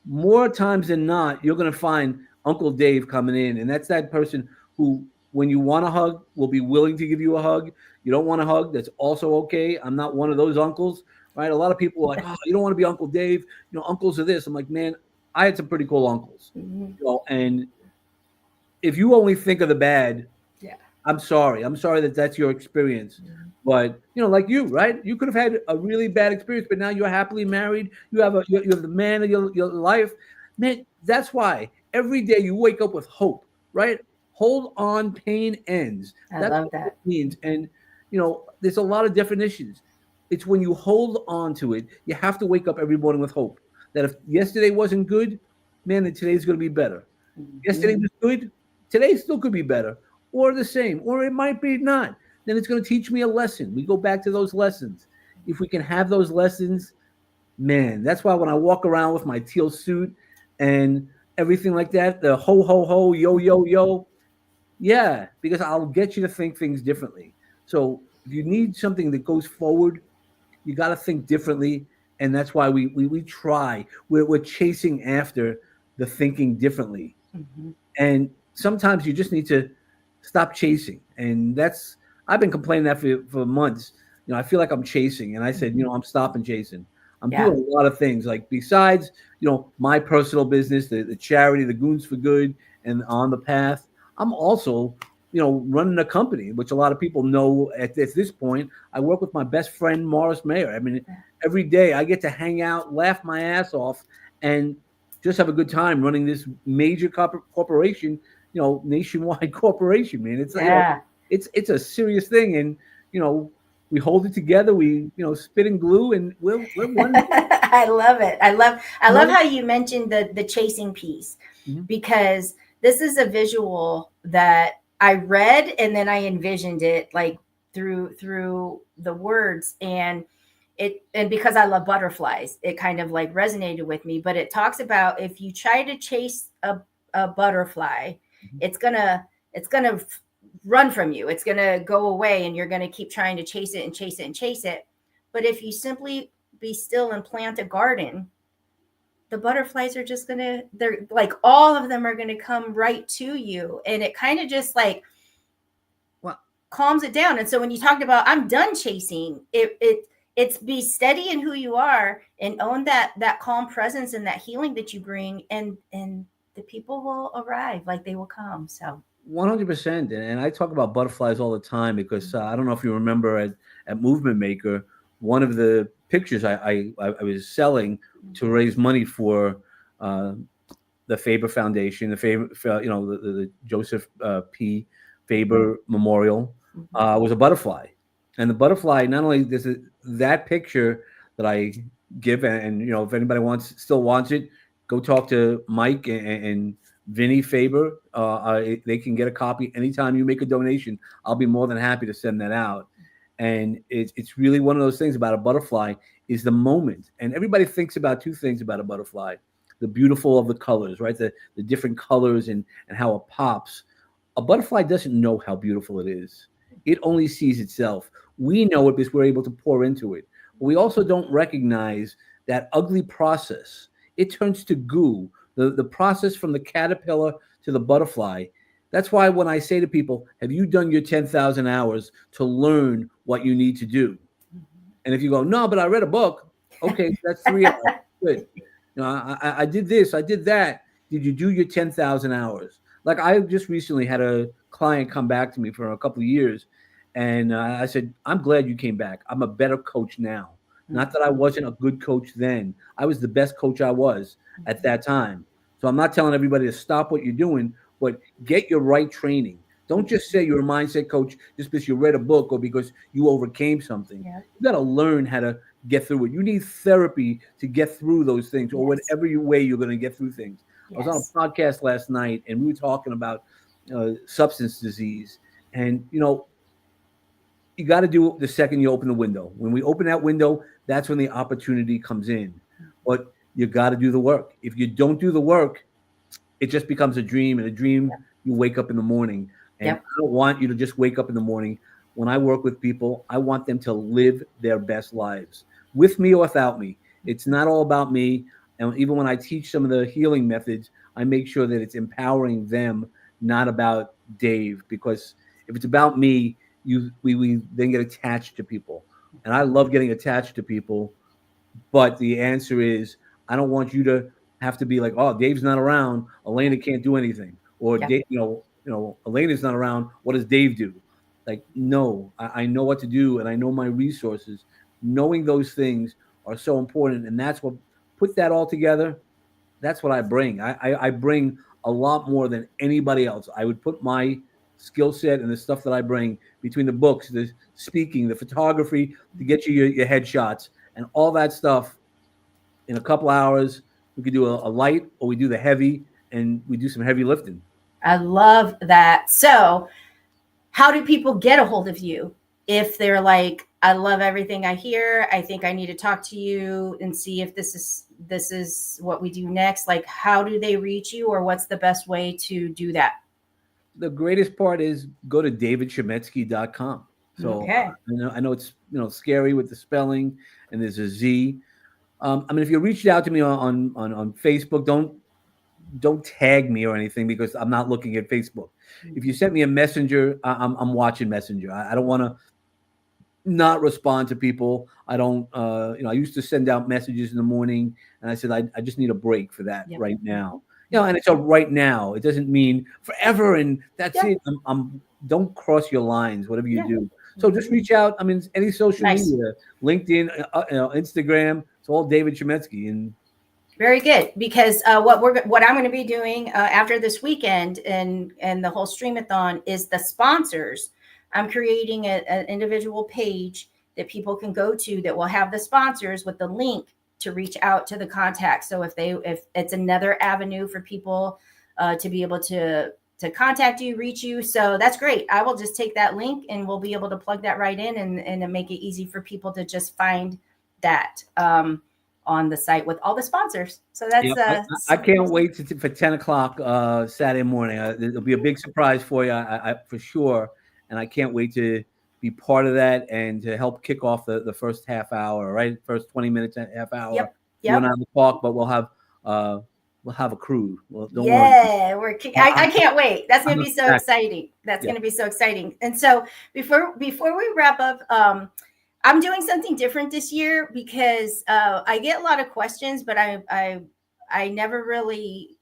more times than not, you're going to find Uncle Dave coming in, and that's that person who, when you want a hug, will be willing to give you a hug. You don't want a hug, that's also okay. I'm not one of those uncles. Right, a lot of people are like, oh, you don't want to be Uncle Dave. Uncles are this. I'm like, man, I had some pretty cool uncles. And if you only think of the bad, I'm sorry. I'm sorry that's your experience. But like you, right? You could have had a really bad experience, but now you're happily married. You have the man of your life, man. That's why every day you wake up with hope, right? Hold on, pain ends. That's love that. What it means. And there's a lot of definitions. It's when you hold on to it, you have to wake up every morning with hope that if yesterday wasn't good, man, then today's going to be better. Yesterday was good, today still could be better, or the same, or it might be not. Then it's going to teach me a lesson. We go back to those lessons. If we can have those lessons, man, that's why when I walk around with my teal suit and everything like that, the ho, ho, ho, yo, yo, yo, yeah, because I'll get you to think things differently. So if you need something that goes forward, you got to think differently, and that's why we try. We're chasing after the thinking differently, and sometimes you just need to stop chasing. And I've been complaining that for months. I feel like I'm chasing, and I said, I'm stopping chasing. I'm doing a lot of things, like besides my personal business, the charity, the Goons for Good, and On the Path. I'm also running a company, which a lot of people know at this point. I work with my best friend, Morris Mayer. I mean, every day I get to hang out, laugh my ass off, and just have a good time running this major corporation, nationwide corporation, man. It's it's a serious thing. And, we hold it together. We, spit and glue, and we're one. I love it. I love how you mentioned the chasing piece, because this is a visual that I read and then I envisioned it like through the words, and because I love butterflies, it kind of like resonated with me. But it talks about if you try to chase a butterfly, it's gonna run from you. It's gonna go away, and you're gonna keep trying to chase it and chase it and chase it. But if you simply be still and plant a garden, the butterflies are just they're like, all of them are gonna come right to you, and it kind of just like calms it down. And so when you talked about I'm done chasing, it's be steady in who you are and own that calm presence and that healing that you bring, and the people will arrive, like they will come. So 100%. And I talk about butterflies all the time because I don't know if you remember at Movement Maker, one of the pictures I was selling to raise money for uh, the Faber Foundation, the Faber, the Joseph P. Faber Memorial, was a butterfly. And the butterfly, not only does it, that picture that I give, and if anybody still wants it, go talk to Mike and Vinny Faber. They can get a copy anytime you make a donation. I'll be more than happy to send that out. And it's really one of those things about a butterfly is the moment. And everybody thinks about two things about a butterfly: the beautiful of the colors, right? The different colors and how it pops. A butterfly doesn't know how beautiful it is. It only sees itself. We know it because we're able to pour into it. But we also don't recognize that ugly process. It turns to goo. The process from the caterpillar to the butterfly. That's why when I say to people, have you done your 10,000 hours to learn what you need to do? And if you go, no, but I read a book. Okay, that's 3 hours. Good. I did this, I did that. Did you do your 10,000 hours? Like I just recently had a client come back to me for a couple of years. And I said, I'm glad you came back. I'm a better coach now. Not that I wasn't a good coach then. I was the best coach I was at that time. So I'm not telling everybody to stop what you're doing, but get your right training. Don't just say you're a mindset coach just because you read a book or because you overcame something. Yeah. You got to learn how to get through it. You need therapy to get through those things, or whatever way you're going to get through things. I was on a podcast last night, and we were talking about substance disease. And, you got to do it the second you open the window. When we open that window, that's when the opportunity comes in. But you got to do the work. If you don't do the work, it just becomes a dream. And a dream, you wake up in the morning. And I don't want you to just wake up in the morning. When I work with people, I want them to live their best lives, with me or without me. It's not all about me. And even when I teach some of the healing methods, I make sure that it's empowering them, not about Dave. Because if it's about me, we then get attached to people. And I love getting attached to people. But the answer is, I don't want you to have to be like, oh, Dave's not around, Elena can't do anything. Or Dave, Elena's not around, what does Dave do? Like, no, I know what to do, and I know my resources. Knowing those things are so important, and that's what put that all together. That's what I bring. I bring a lot more than anybody else. I would put my skill set and the stuff that I bring between the books, the speaking, the photography to get you your headshots and all that stuff in a couple hours. We could do a light, or we do the heavy, and we do some heavy lifting. I love that. So how do people get a hold of you if they're like, I love everything I hear, I think I need to talk to you and see if this is what we do next? Like, how do they reach you, or what's the best way to do that? The greatest part is go to davidshemetsky.com. So I know it's scary with the spelling, and there's a Z. If you reached out to me on Facebook, don't tag me or anything, because I'm not looking at Facebook. If you sent me a messenger, I'm watching Messenger. I don't want to not respond to people. I don't. I used to send out messages in the morning, and I said I just need a break for that right now. And it's a right now. It doesn't mean forever, and that's it. Don't cross your lines, whatever you do. So just reach out. Any social media, LinkedIn, Instagram. It's all David Shemetsky. And very good, because what I'm going to be doing after this weekend and the whole Stream-a-thon is the sponsors. I'm creating an individual page that people can go to that will have the sponsors with the link to reach out to the contact. So if it's another avenue for people to be able to contact you, reach you. So that's great. I will just take that link and we'll be able to plug that right in and make it easy for people to just find that on the site with all the sponsors. So that's I can't wait for 10 o'clock Saturday morning. It'll be a big surprise for you, I for sure. And I can't wait to be part of that and to help kick off the first half hour, right? First 20 minutes, half hour. Yep. You and I will talk, but we'll have a crew. Well, don't worry. I can't wait. That's going to be so exciting. That's going to be so exciting. And so before we wrap up, I'm doing something different this year because I get a lot of questions, but I never really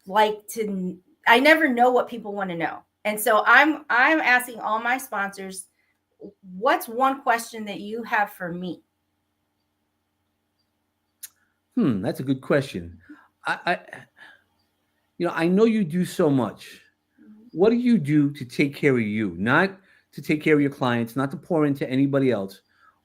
like to I never know what people want to know. And so I'm asking all my sponsors, what's one question that you have for me? That's a good question. I I know you do so much. What do you do to take care of you? Not to take care of your clients, not to pour into anybody else.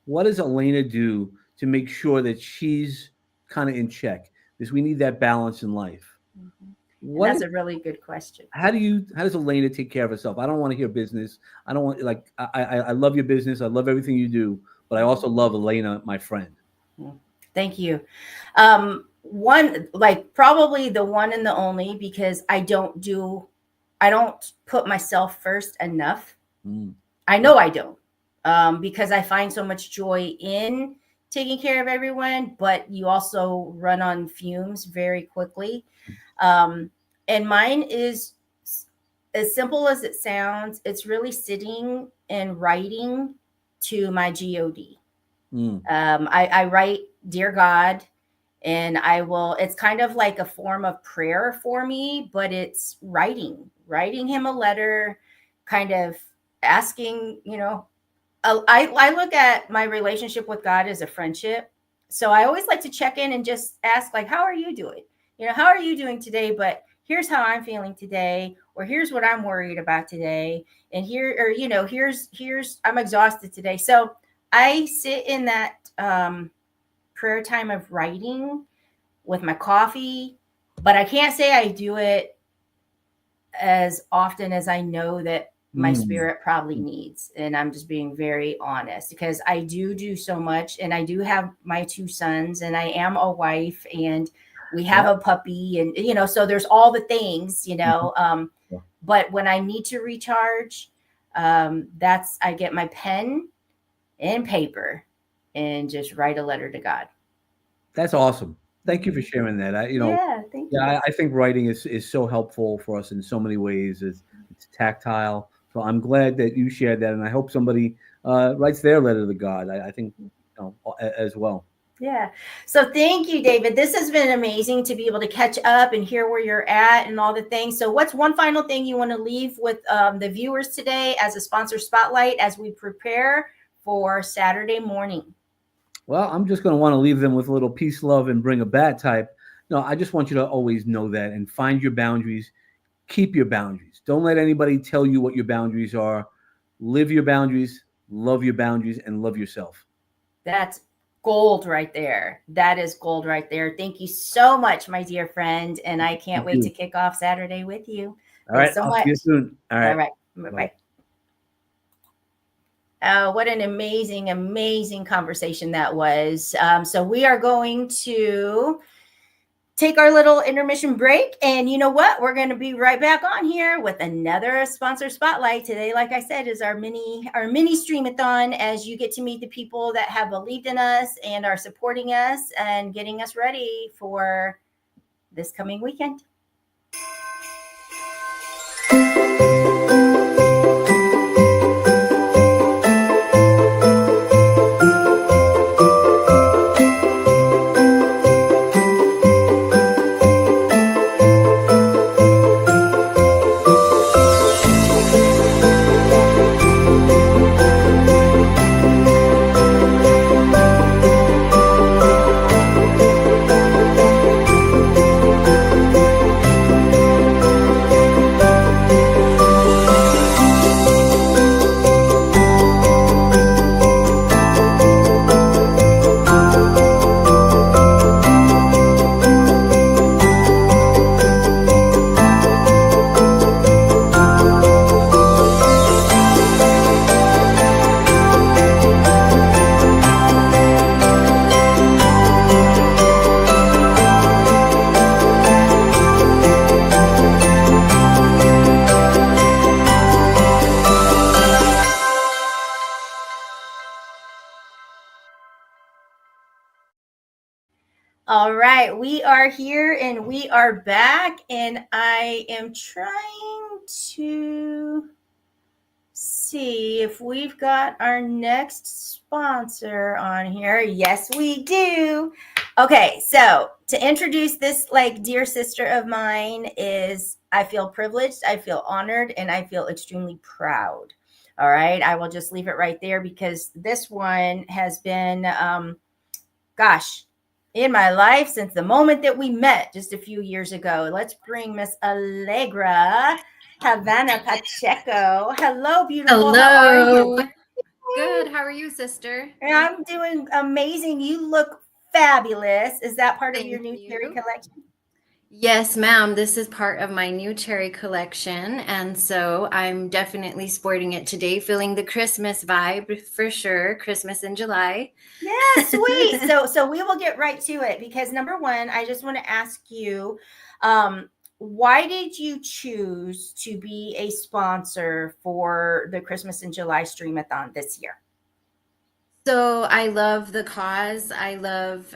What does Elena do to make sure that she's kind of in check? Because we need that balance in life. And What that's a really good question. how does Elena take care of herself? I don't want to hear business. I don't want like I love your business. I love everything you do, but I also love Elena, my friend. Thank you. One, like probably the one and the only, because I don't put myself first enough. I know I don't, because I find so much joy in taking care of everyone, but you also run on fumes very quickly. And mine is as simple as it sounds. It's really sitting and writing to my God. I write, Dear God, and it's kind of like a form of prayer for me, but it's writing him a letter, kind of asking, I look at my relationship with God as a friendship. So I always like to check in and just ask, like, how are you doing? How are you doing today? But here's how I'm feeling today, or here's what I'm worried about today. And here's I'm exhausted today. So I sit in that prayer time of writing with my coffee, but I can't say I do it as often as I know that my spirit probably needs. And I'm just being very honest, because I do so much, and I do have my 2 sons, and I am a wife, and we have a puppy, and so there's all the things, but when I need to recharge, I get my pen and paper and just write a letter to God. That's awesome. Thank you for sharing that. Thank you. I think writing is so helpful for us in so many ways. It's tactile. So I'm glad that you shared that, and I hope somebody writes their letter to God. I think as well. Yeah. So thank you, David. This has been amazing to be able to catch up and hear where you're at and all the things. So what's one final thing you want to leave with the viewers today as a sponsor spotlight as we prepare for Saturday morning? Well, I'm just going to want to leave them with a little peace, love, and bring a bat type. No, I just want you to always know that and find your boundaries. Keep your boundaries. Don't let anybody tell you what your boundaries are. Live your boundaries, love your boundaries, and love yourself. That's gold right there. That is gold right there. Thank you so much, my dear friend. And I can't wait to kick off Saturday with you. All right. I'll see you soon. All right. All right. Bye-bye. Oh, what an amazing, amazing conversation that was. So we are going to take our little intermission break. And you know what? We're going to be right back on here with another sponsor spotlight. Today, like I said, is our mini Stream-a-thon, as you get to meet the people that have believed in us and are supporting us and getting us ready for this coming weekend. All right, we are here and we are back, and I am trying to see if we've got our next sponsor on here. Yes, we do. Okay, so to introduce this dear sister of mine is I feel privileged, I feel honored, and I feel extremely proud. All right. I will just leave it right there because this one has been, gosh, in my life since the moment that we met just a few years ago. Let's bring Miss Allegra Havana Pacheco. Hello, beautiful. How are you? Hello. Good. How are you, sister? I'm doing amazing. You look fabulous. Is that part of your Thank new cherry you. collection? Yes, ma'am. This is part of my new cherry collection. And so I'm definitely sporting it today, feeling the Christmas vibe for sure. Christmas in July. Yeah, sweet. So we will get right to it because number one, I just want to ask you, why did you choose to be a sponsor for the Christmas in July Stream-a-thon this year? So I love the cause. I love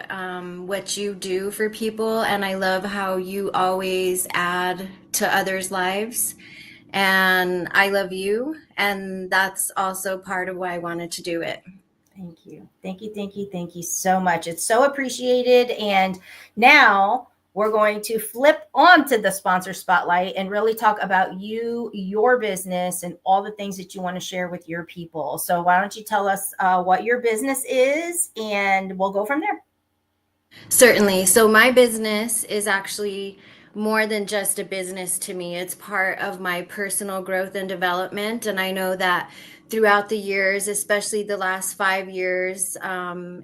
what you do for people, and I love how you always add to others' lives. And I love you, and that's also part of why I wanted to do it. Thank you. Thank you. Thank you. Thank you so much. It's so appreciated. And now we're going to flip onto the sponsor spotlight and really talk about you, your business, and all the things that you want to share with your people. So why don't you tell us what your business is and we'll go from there. Certainly. So my business is actually more than just a business to me. It's part of my personal growth and development. And I know that throughout the years, especially the last 5 years,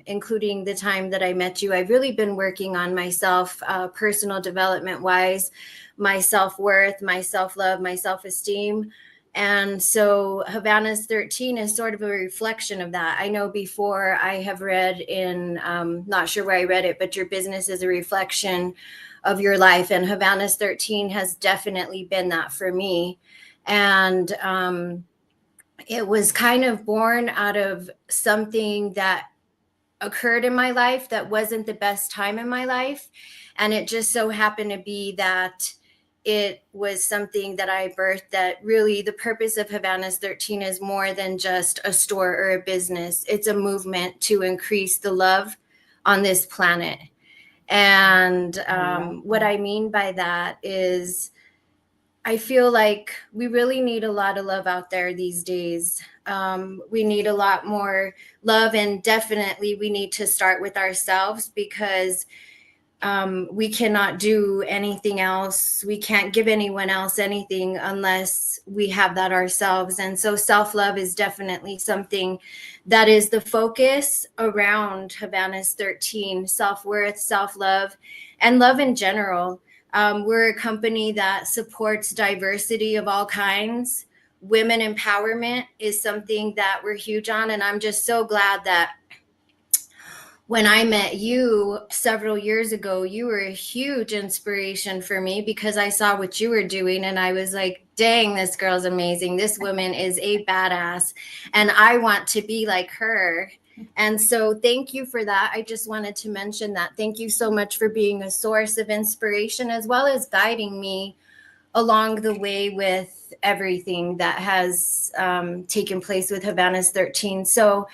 including the time that I met you, I've really been working on myself, personal development wise, my self-worth, my self-love, my self-esteem. And so Havana's 13 is sort of a reflection of that. I know before I have read in, not sure where I read it, but your business is a reflection of your life. And Havana's 13 has definitely been that for me. And it was kind of born out of something that occurred in my life that wasn't the best time in my life. And it just so happened to be that it was something that I birthed, that really the purpose of Havana's 13 is more than just a store or a business. It's a movement to increase the love on this planet. And what I mean by that is I feel like we really need a lot of love out there these days. We need a lot more love, and definitely we need to start with ourselves because we cannot do anything else. We can't give anyone else anything unless we have that ourselves. And so self-love is definitely something that is the focus around Havana's 13, self-worth, self-love, and love in general. We're a company that supports diversity of all kinds. Women empowerment is something that we're huge on. And I'm just so glad that when I met you several years ago, you were a huge inspiration for me because I saw what you were doing and I was like, dang, this girl's amazing. This woman is a badass and I want to be like her. And so thank you for that. I just wanted to mention that. Thank you so much for being a source of inspiration as well as guiding me along the way with everything that has taken place with Havana's 13. So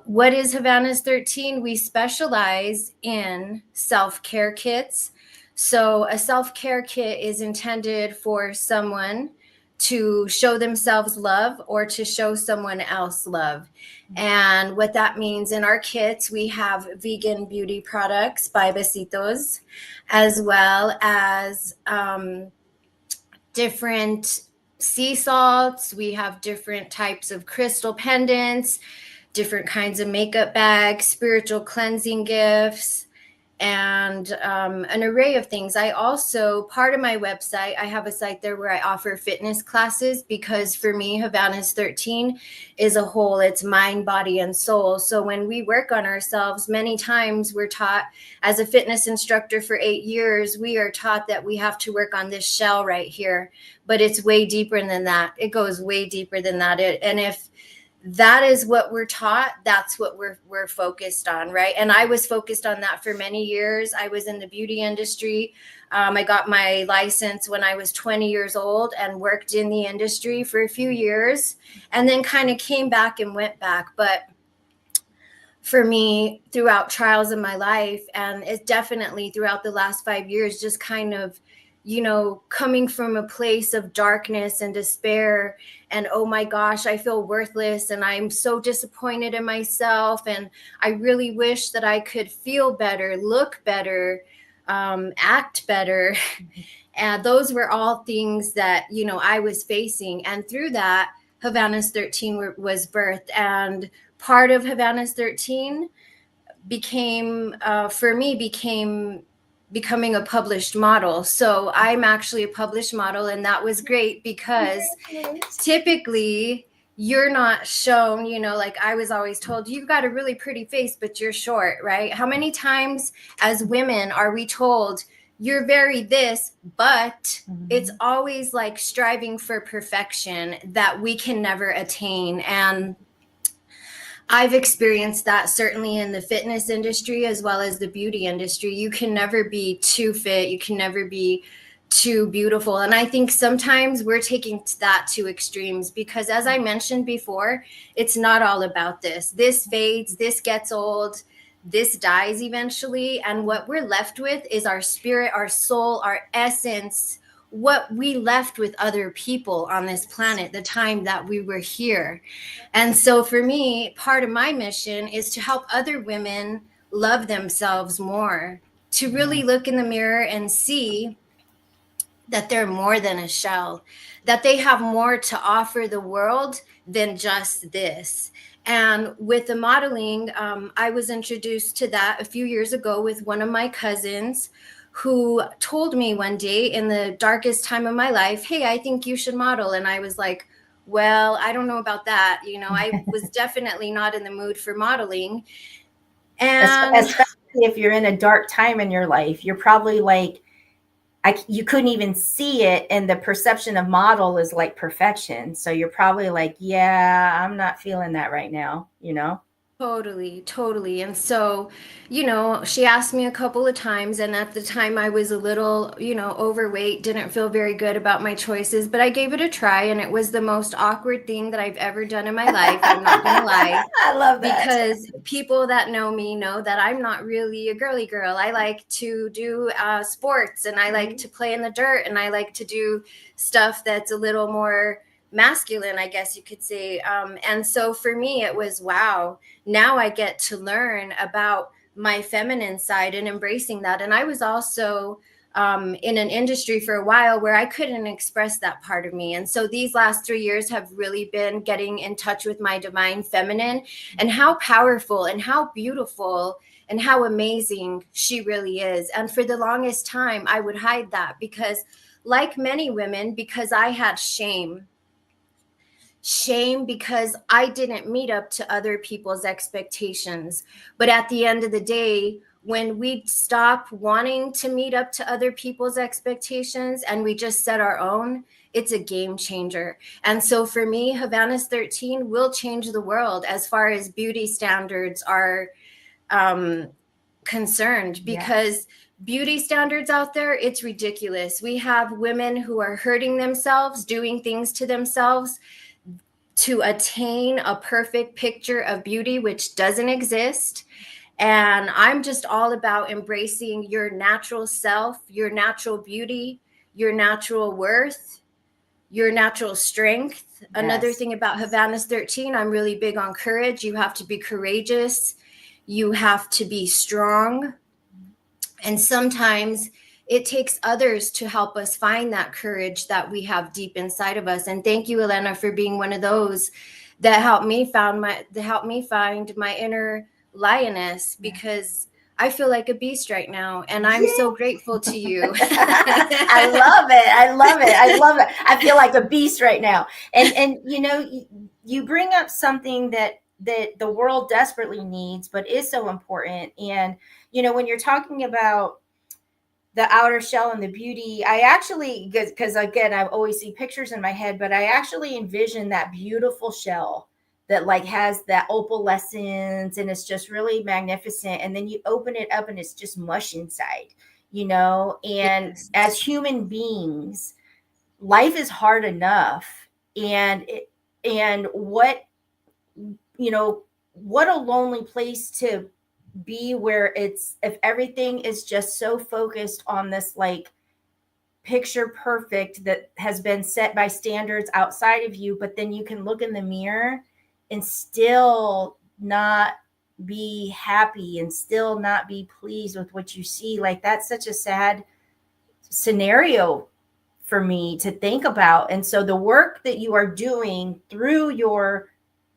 what is Havana's 13? We specialize in self-care kits. So a self-care kit is intended for someone to show themselves love or to show someone else love. And what that means in our kits, we have vegan beauty products by Besitos, as well as different sea salts. We have different types of crystal pendants, different kinds of makeup bags, spiritual cleansing gifts, and an array of things. I also, part of my website, I have a site there where I offer fitness classes because for me, Havana's 13 is a whole. It's mind, body, and soul. So when we work on ourselves, many times we're taught, as a fitness instructor for 8 years, we are taught that we have to work on this shell right here, but it's way deeper than that. It goes way deeper than that. And if that is what we're taught, that's what we're focused on, right? And I was focused on that for many years. I was in the beauty industry. I got my license when I was 20 years old and worked in the industry for a few years and then kind of came back and went back. But for me, throughout trials in my life, and it's definitely throughout the last 5 years, just kind of coming from a place of darkness and despair, and oh my gosh, I feel worthless and I'm so disappointed in myself, and I really wish that I could feel better, look better, act better. And those were all things that I was facing, and through that, Havana's 13 was birthed. And part of Havana's 13 became becoming a published model. So I'm actually a published model, and that was great because typically you're not shown, like I was always told, you've got a really pretty face, but you're short, right? How many times as women are we told you're very this, but it's always like striving for perfection that we can never attain. And I've experienced that certainly in the fitness industry as well as the beauty industry. You can never be too fit. You can never be too beautiful. And I think sometimes we're taking that to extremes because, as I mentioned before, it's not all about this. This fades, this gets old, this dies eventually. And what we're left with is our spirit, our soul, our essence, what we left with other people on this planet, the time that we were here. And so for me, part of my mission is to help other women love themselves more, to really look in the mirror and see that they're more than a shell, that they have more to offer the world than just this. And with the modeling, I was introduced to that a few years ago with one of my cousins, who told me one day in the darkest time of my life, hey, I think you should model. And I was like, well, I don't know about that. I was definitely not in the mood for modeling. And especially if you're in a dark time in your life, you're probably like, you couldn't even see it. And the perception of model is like perfection. So you're probably like, yeah, I'm not feeling that right now, Totally. And so, she asked me a couple of times, and at the time I was a little, overweight, didn't feel very good about my choices, but I gave it a try, and it was the most awkward thing that I've ever done in my life. I'm not going to lie. I love that. Because people that know me know that I'm not really a girly girl. I like to do sports, and I like to play in the dirt, and I like to do stuff that's a little more masculine, I guess you could say. And so for me, it was, wow, now I get to learn about my feminine side and embracing that. And I was also in an industry for a while where I couldn't express that part of me. And so these last 3 years have really been getting in touch with my divine feminine and how powerful and how beautiful and how amazing she really is. And for the longest time, I would hide that because, like many women, because I had shame because I didn't meet up to other people's expectations. But at the end of the day, when we stop wanting to meet up to other people's expectations and we just set our own, it's a game changer. And so for me, Havana's 13 will change the world as far as beauty standards are concerned, because beauty standards out there, it's ridiculous. We have women who are hurting themselves, doing things to themselves to attain a perfect picture of beauty, which doesn't exist. And I'm just all about embracing your natural self, your natural beauty, your natural worth, your natural strength. Yes. Another thing about Havana's 13, I'm really big on courage. You have to be courageous. You have to be strong. And sometimes it takes others to help us find that courage that we have deep inside of us. And thank you, Elena, for being one of those that helped me find my inner lioness, because I feel like a beast right now, and I'm so grateful to you. I love it. I feel like a beast right now. And you bring up something that the world desperately needs, but is so important. And when you're talking about the outer shell and the beauty, I actually, because again, I always see pictures in my head, but I actually envision that beautiful shell that like has that opalescence and it's just really magnificent. And then you open it up and it's just mush inside, and yes. As human beings, life is hard enough. And what a lonely place to be, where if everything is just so focused on this like picture perfect that has been set by standards outside of you, but then you can look in the mirror and still not be happy and still not be pleased with what you see. Like, that's such a sad scenario for me to think about. And so the work that you are doing through your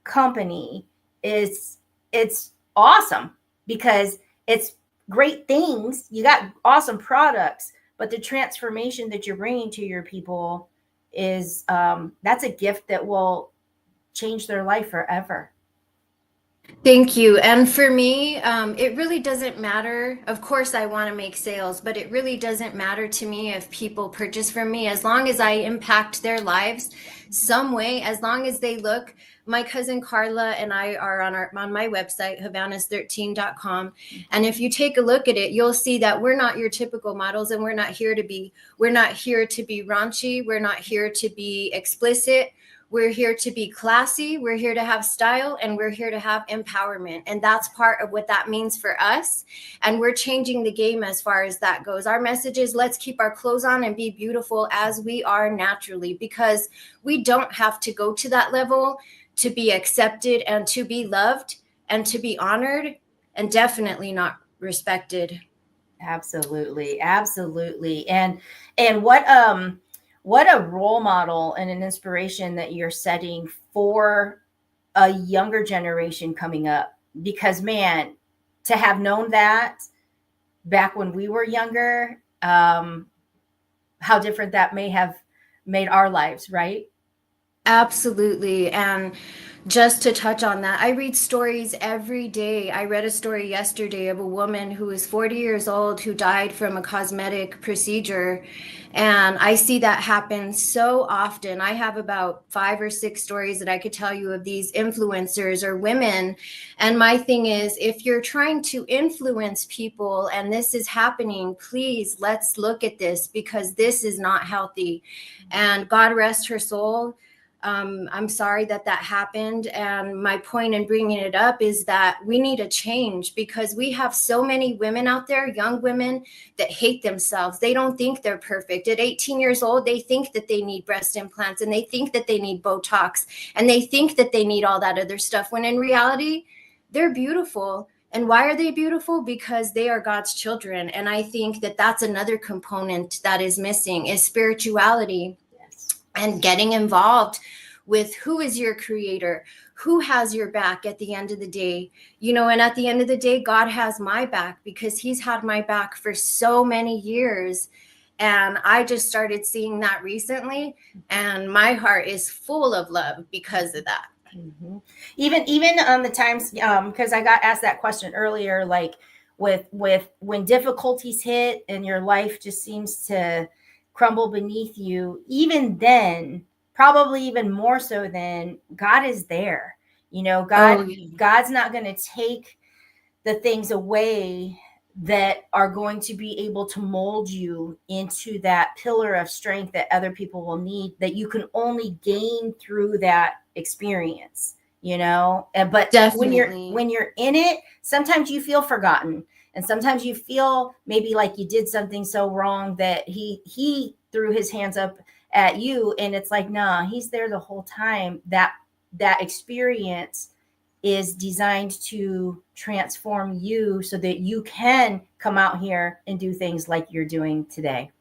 company it's awesome, because it's great things. You got awesome products, but the transformation that you're bringing to your people is that's a gift that will change their life forever. Thank you. And for me, it really doesn't matter. Of course, I want to make sales, but it really doesn't matter to me if people purchase from me, as long as I impact their lives some way, as long as they look. My cousin Carla and I are on my website, Havanas13.com. And if you take a look at it, you'll see that we're not your typical models, and we're not here to be raunchy. We're not here to be explicit. We're here to be classy. We're here to have style, and we're here to have empowerment. And that's part of what that means for us. And we're changing the game as far as that goes. Our message is, let's keep our clothes on and be beautiful as we are naturally, because we don't have to go to that level to be accepted and to be loved and to be honored, and definitely not respected. Absolutely. Absolutely. And what a role model and an inspiration that you're setting for a younger generation coming up. Because, man, to have known that back when we were younger, how different that may have made our lives, right? Absolutely. And just to touch on that, I read stories every day. I read a story yesterday of a woman who was 40 years old who died from a cosmetic procedure. And I see that happen so often. I have about 5 or 6 stories that I could tell you of these influencers or women. And my thing is, if you're trying to influence people and this is happening, please, let's look at this, because this is not healthy. And God rest her soul. I'm sorry that happened. And my point in bringing it up is that we need a change, because we have so many women out there, young women, that hate themselves. They don't think they're perfect. At 18 years old, they think that they need breast implants, and they think that they need Botox, and they think that they need all that other stuff, when in reality, they're beautiful. And why are they beautiful? Because they are God's children. And I think that that's another component that is missing, is spirituality. And getting involved with who is your creator, who has your back at the end of the day, and at the end of the day, God has my back, because he's had my back for so many years. And I just started seeing that recently, and my heart is full of love because of that. Mm-hmm. Even on the times, because I got asked that question earlier, like with when difficulties hit and your life just seems to crumble beneath you, even then, probably even more so then, God is there. God's not going to take the things away that are going to be able to mold you into that pillar of strength that other people will need, that you can only gain through that experience, but Definitely. when you're in it, sometimes you feel forgotten. And sometimes you feel maybe like you did something so wrong that he threw his hands up at you. And it's like, nah, he's there the whole time. That experience is designed to transform you so that you can come out here and do things like you're doing today.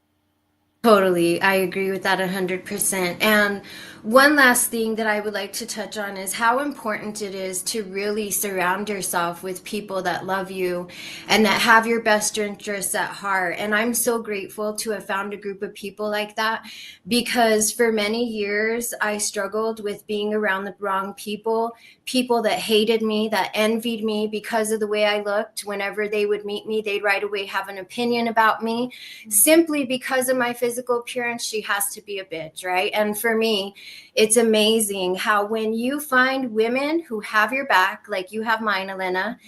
Totally. I agree with that 100%. And one last thing that I would like to touch on is how important it is to really surround yourself with people that love you and that have your best interests at heart. And I'm so grateful to have found a group of people like that, because for many years I struggled with being around the wrong people that hated me, that envied me because of the way I looked. Whenever they would meet me, they'd right away have an opinion about me, simply because of my physical appearance. She has to be a bitch, right? And for me, it's amazing how when you find women who have your back, like you have mine, Elena,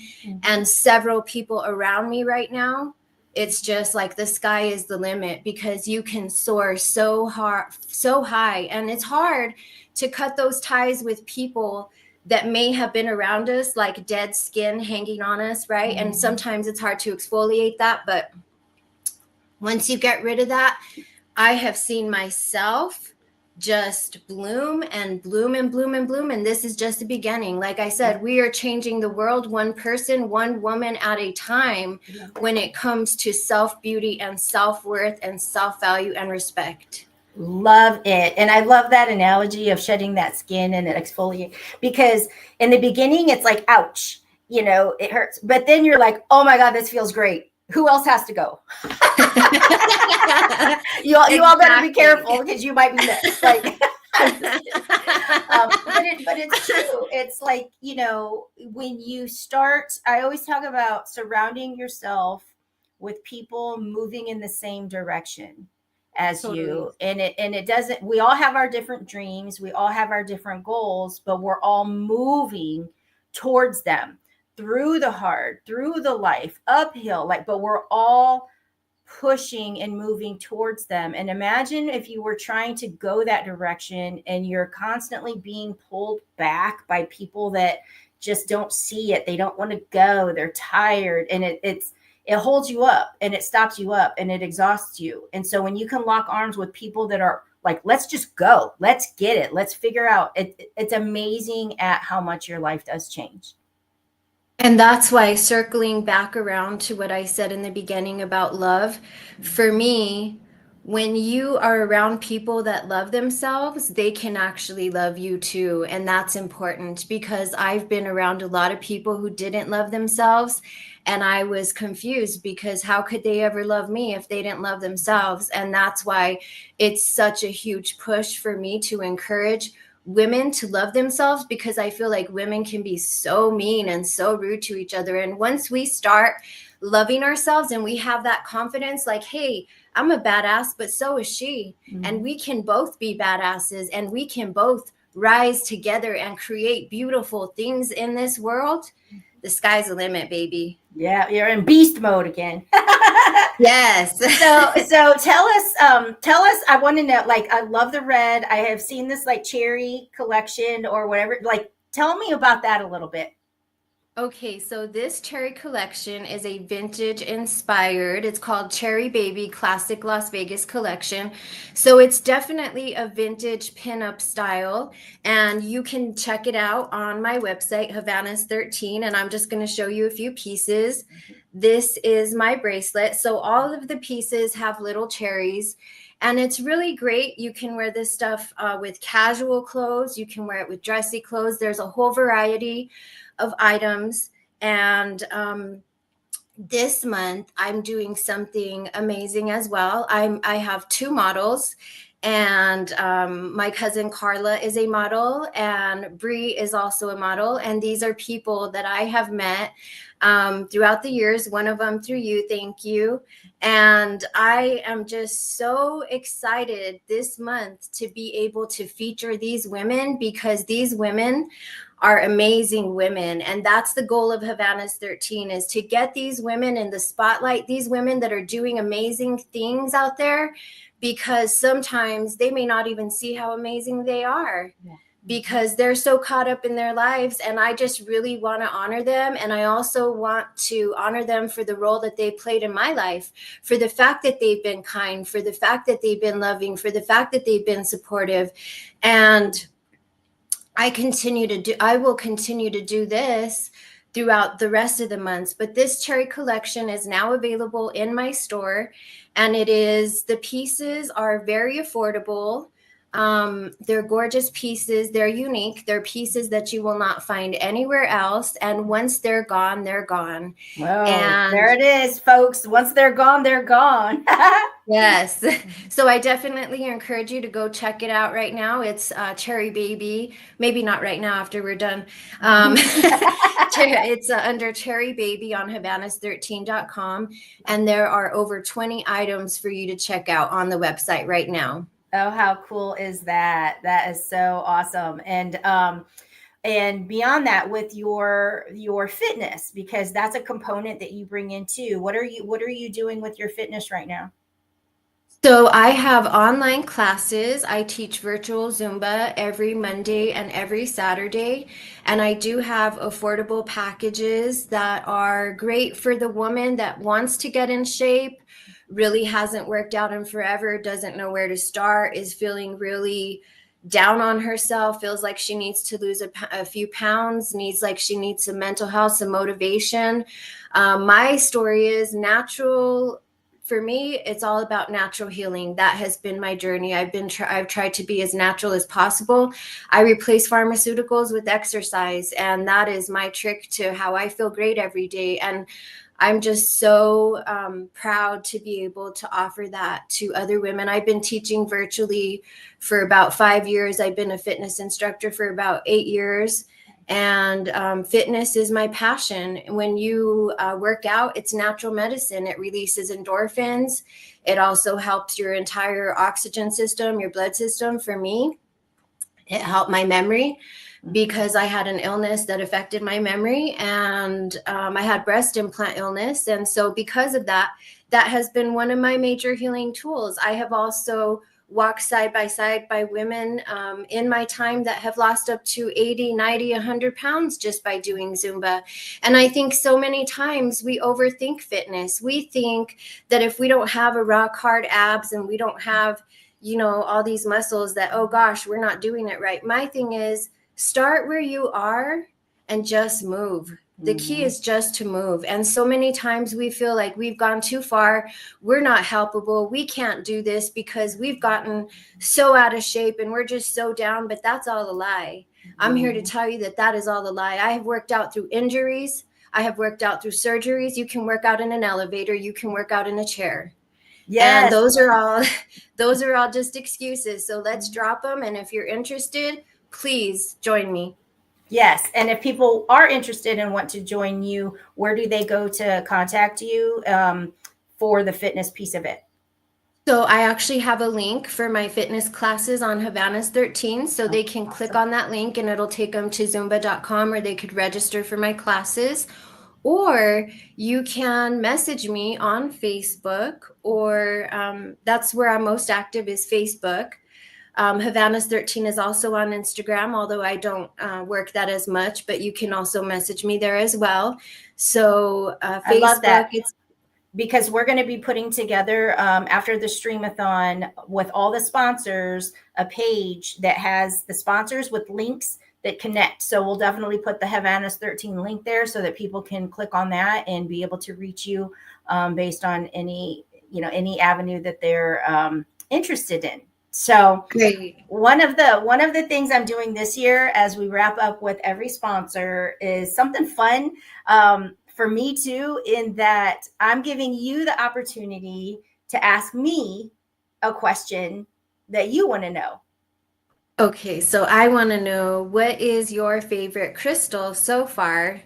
and several people around me right now, it's just like the sky is the limit, because you can soar so high. And it's hard to cut those ties with people that may have been around us, like dead skin hanging on us, right? And sometimes it's hard to exfoliate that, but once you get rid of that, I have seen myself just bloom and bloom and bloom and bloom. And this is just the beginning. Like I said, we are changing the world one person, one woman at a time when it comes to self-beauty and self-worth and self-value and respect. Love it. And I love that analogy of shedding that skin and exfoliate, because in the beginning, it's like, ouch, it hurts. But then you're like, oh my God, this feels great. Who else has to go? you all better be careful because you might be next. Like, but it's true. It's like, when you start, I always talk about surrounding yourself with people moving in the same direction as totally. You. And it doesn't, we all have our different dreams. We all have our different goals, but we're all moving towards them. Through the hard, through the life, uphill, but we're all pushing and moving towards them. And imagine if you were trying to go that direction and you're constantly being pulled back by people that just don't see it. They don't want to go. They're tired. And it holds you up and it stops you up and it exhausts you. And so when you can lock arms with people that are like, let's just go, let's get it, let's figure out it, it's amazing at how much your life does change. And that's why, circling back around to what I said in the beginning about love, for me, when you are around people that love themselves, they can actually love you too. And that's important, because I've been around a lot of people who didn't love themselves. And I was confused, because how could they ever love me if they didn't love themselves? And that's why it's such a huge push for me to encourage women to love themselves, because I feel like women can be so mean and so rude to each other. And once we start loving ourselves and we have that confidence, like, hey, I'm a badass, but so is she. Mm-hmm. And we can both be badasses, and we can both rise together and create beautiful things in this world. The sky's the limit, baby. Yeah, you're in beast mode again. Yes. So tell us, I want to know, I love the red. I have seen this cherry collection or whatever. Tell me about that a little bit. Okay, so this cherry collection is a vintage inspired. It's called Cherry Baby Classic Las Vegas Collection. So it's definitely a vintage pinup style, and you can check it out on my website, Havana's 13, and I'm just going to show you a few pieces. This is my bracelet. So all of the pieces have little cherries, and it's really great. You can wear this stuff with casual clothes. You can wear it with dressy clothes. There's a whole variety of items. And this month I'm doing something amazing as well. I have two models, and my cousin Carla is a model, and Bree is also a model. And these are people that I have met throughout the years, one of them through you. Thank you. And I am just so excited this month to be able to feature these women, because these women are amazing women. And that's the goal of Havana's 13, is to get these women in the spotlight, these women that are doing amazing things out there, because sometimes they may not even see how amazing they are. Yeah. Because they're so caught up in their lives. And I just really want to honor them. And I also want to honor them for the role that they played in my life, for the fact that they've been kind, for the fact that they've been loving, for the fact that they've been supportive. And I will continue to do this throughout the rest of the months. But this cherry collection is now available in my store, and the pieces are very affordable. They're gorgeous pieces. They're unique. They're pieces that you will not find anywhere else. And once they're gone, they're gone. Whoa, and there it is, folks. Once they're gone, they're gone. Yes. So I definitely encourage you to go check it out right now. It's Cherry Baby. Maybe not right now after we're done. It's under Cherry Baby on Havanas13.com. And there are over 20 items for you to check out on the website right now. Oh, how cool is that? That is so awesome. And beyond that, with your fitness, because that's a component that you bring in too. What are you doing with your fitness right now? So I have online classes. I teach virtual Zumba every Monday and every Saturday. And I do have affordable packages that are great for the woman that wants to get in shape, really hasn't worked out in forever, doesn't know where to start, is feeling really down on herself, feels like she needs to lose a few pounds, she needs some mental health, some motivation. My story is natural. For me, it's all about natural healing. That has been my journey. I've tried to be as natural as possible. I replace pharmaceuticals with exercise, and that is my trick to how I feel great every day. And I'm just so proud to be able to offer that to other women. I've been teaching virtually for about 5 years. I've been a fitness instructor for about 8 years. And fitness is my passion. When you work out, it's natural medicine. It releases endorphins. It also helps your entire oxygen system, your blood system. For me, it helped my memory because I had an illness that affected my memory, and I had breast implant illness. And so because of that, that has been one of my major healing tools. I have also walked side by side by women in my time that have lost up to 80, 90, 100 pounds just by doing Zumba. And I think so many times we overthink fitness. We think that if we don't have a rock hard abs and we don't have, all these muscles, that, oh gosh, we're not doing it right. My thing is, start where you are and just move. The key is just to move. And so many times we feel like we've gone too far. We're not helpable. We can't do this because we've gotten so out of shape and we're just so down. But that's all a lie. I'm here to tell you that that is all a lie. I have worked out through injuries. I have worked out through surgeries. You can work out in an elevator. You can work out in a chair. Yes. And those are all just excuses. So let's drop them. And if you're interested, please join me. Yes. And if people are interested and want to join you, where do they go to contact you for the fitness piece of it? So I actually have a link for my fitness classes on Havana's 13. So they can click on that link and it'll take them to Zumba.com, or they could register for my classes. Or you can message me on Facebook, or that's where I'm most active, is Facebook. Havana's 13 is also on Instagram, although I don't work that as much, but you can also message me there as well. So Facebook, I love that. Because we're going to be putting together after the Stream-a-thon with all the sponsors, a page that has the sponsors with links that connect. So we'll definitely put the Havana's 13 link there so that people can click on that and be able to reach you based on any avenue that they're interested in. So great. One of the things I'm doing this year as we wrap up with every sponsor is something fun for me too, in that I'm giving you the opportunity to ask me a question that you want to know. Okay, so I want to know, what is your favorite crystal so far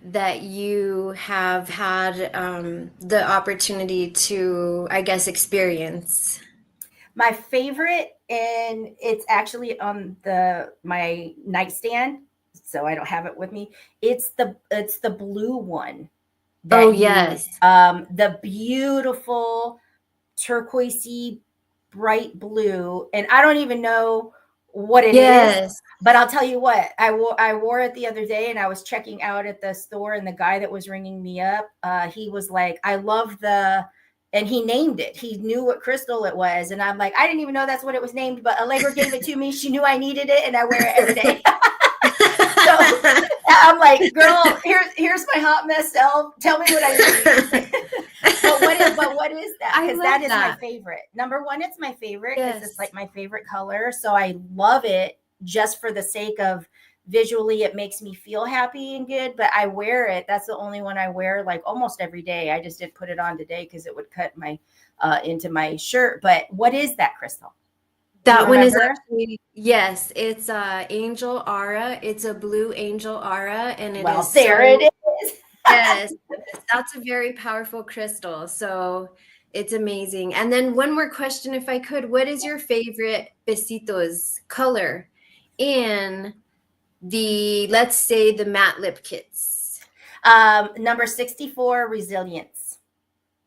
that you have had the opportunity to, I guess, experience? My favorite, and it's actually on my nightstand, so I don't have it with me. It's the blue one. Oh yes. The beautiful turquoisey bright blue, and I don't even know what it is, but I'll tell you what, I wore it the other day, and I was checking out at the store, and the guy that was ringing me up, he was like, I love and he named it. He knew what crystal it was. And I'm like, I didn't even know that's what it was named, but Allegra gave it to me. She knew I needed it, and I wear it every day. So I'm like, girl, here's my hot mess self. Tell me what I need. but what is that? Because that is my favorite. Number one, it's my favorite because it's like my favorite color. So I love it just for the sake of visually, it makes me feel happy and good, but I wear it. That's the only one I wear like almost every day. I just didn't put it on today because it would cut my into my shirt. But what is that crystal? That one is actually, yes, it's Angel Aura. It's a blue Angel Aura, and it is there it is. Yes, that's a very powerful crystal. So it's amazing. And then one more question, if I could, what is your favorite besitos color in let's say the matte lip kits? Number 64, Resilience.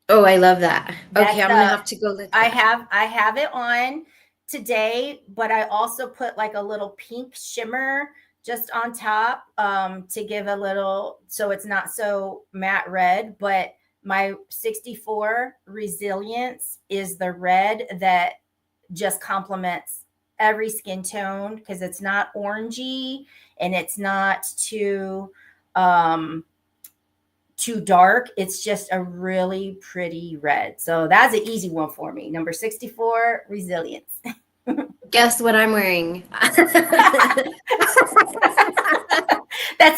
Oh, I love that. Okay, I'm gonna have to go look. I have it on today, but I also put like a little pink shimmer just on top to give a little, so it's not so matte red, but My 64 Resilience is the red that just complements every skin tone because it's not orangey and it's not too dark. It's just a really pretty red. So that's an easy one for me. Number 64, Resilience. Guess what I'm wearing? That's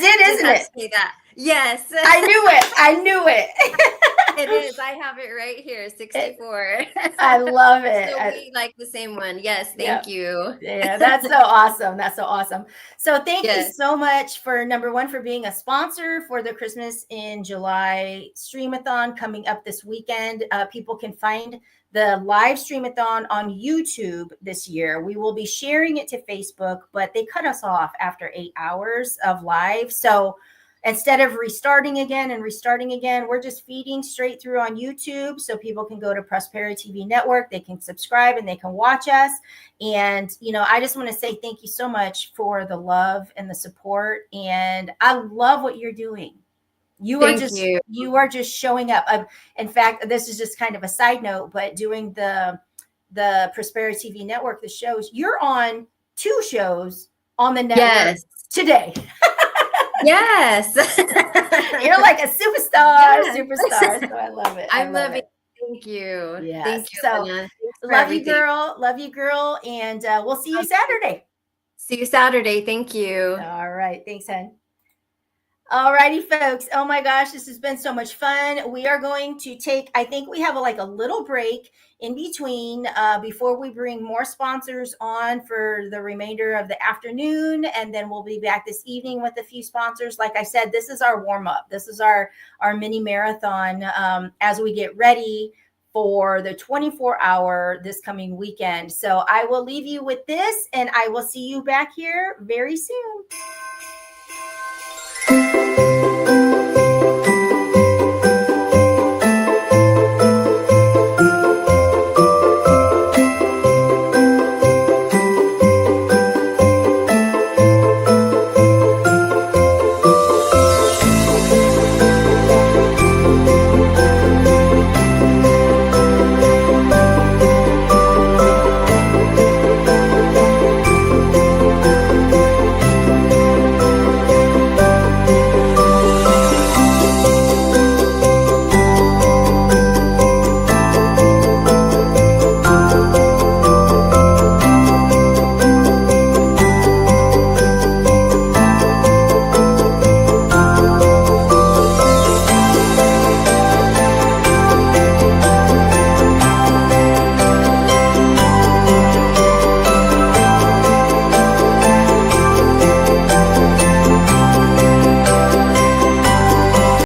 it, isn't it? Say that. Yes. I knew it. I knew it. It is. I have it right here, 64. I love it. So we like the same one. Yes, thank you. Yeah, that's so awesome. That's so awesome. So thank you Yes. so much for number one, for being a sponsor for the Christmas in July Stream-a-thon coming up this weekend. People can find the live Stream-a-thon on YouTube this year. We will be sharing it to Facebook, but they cut us off after 8 hours of live. So instead of restarting again, we're just feeding straight through on YouTube so people can go to Prosperity TV Network. They can subscribe and they can watch us. And, I just want to say thank you so much for the love and the support. And I love what you're doing. You are just showing up. In fact, this is just kind of a side note, but doing the Prosperity TV Network, the shows, you're on 2 shows on the network today. Yes. You're like a superstar. So I love it. I love it. Thank you. Yes. Thank you. So love you, girl. Love you, girl. And we'll see you Saturday. See you Saturday. Thank you. All right. Thanks, hon. All righty, folks. Oh my gosh, this has been so much fun. We are going to take, I think we have a little break in between before we bring more sponsors on for the remainder of the afternoon. And then we'll be back this evening with a few sponsors. Like I said, this is our warm up. This is our mini marathon as we get ready for the 24-hour this coming weekend. So I will leave you with this, and I will see you back here very soon.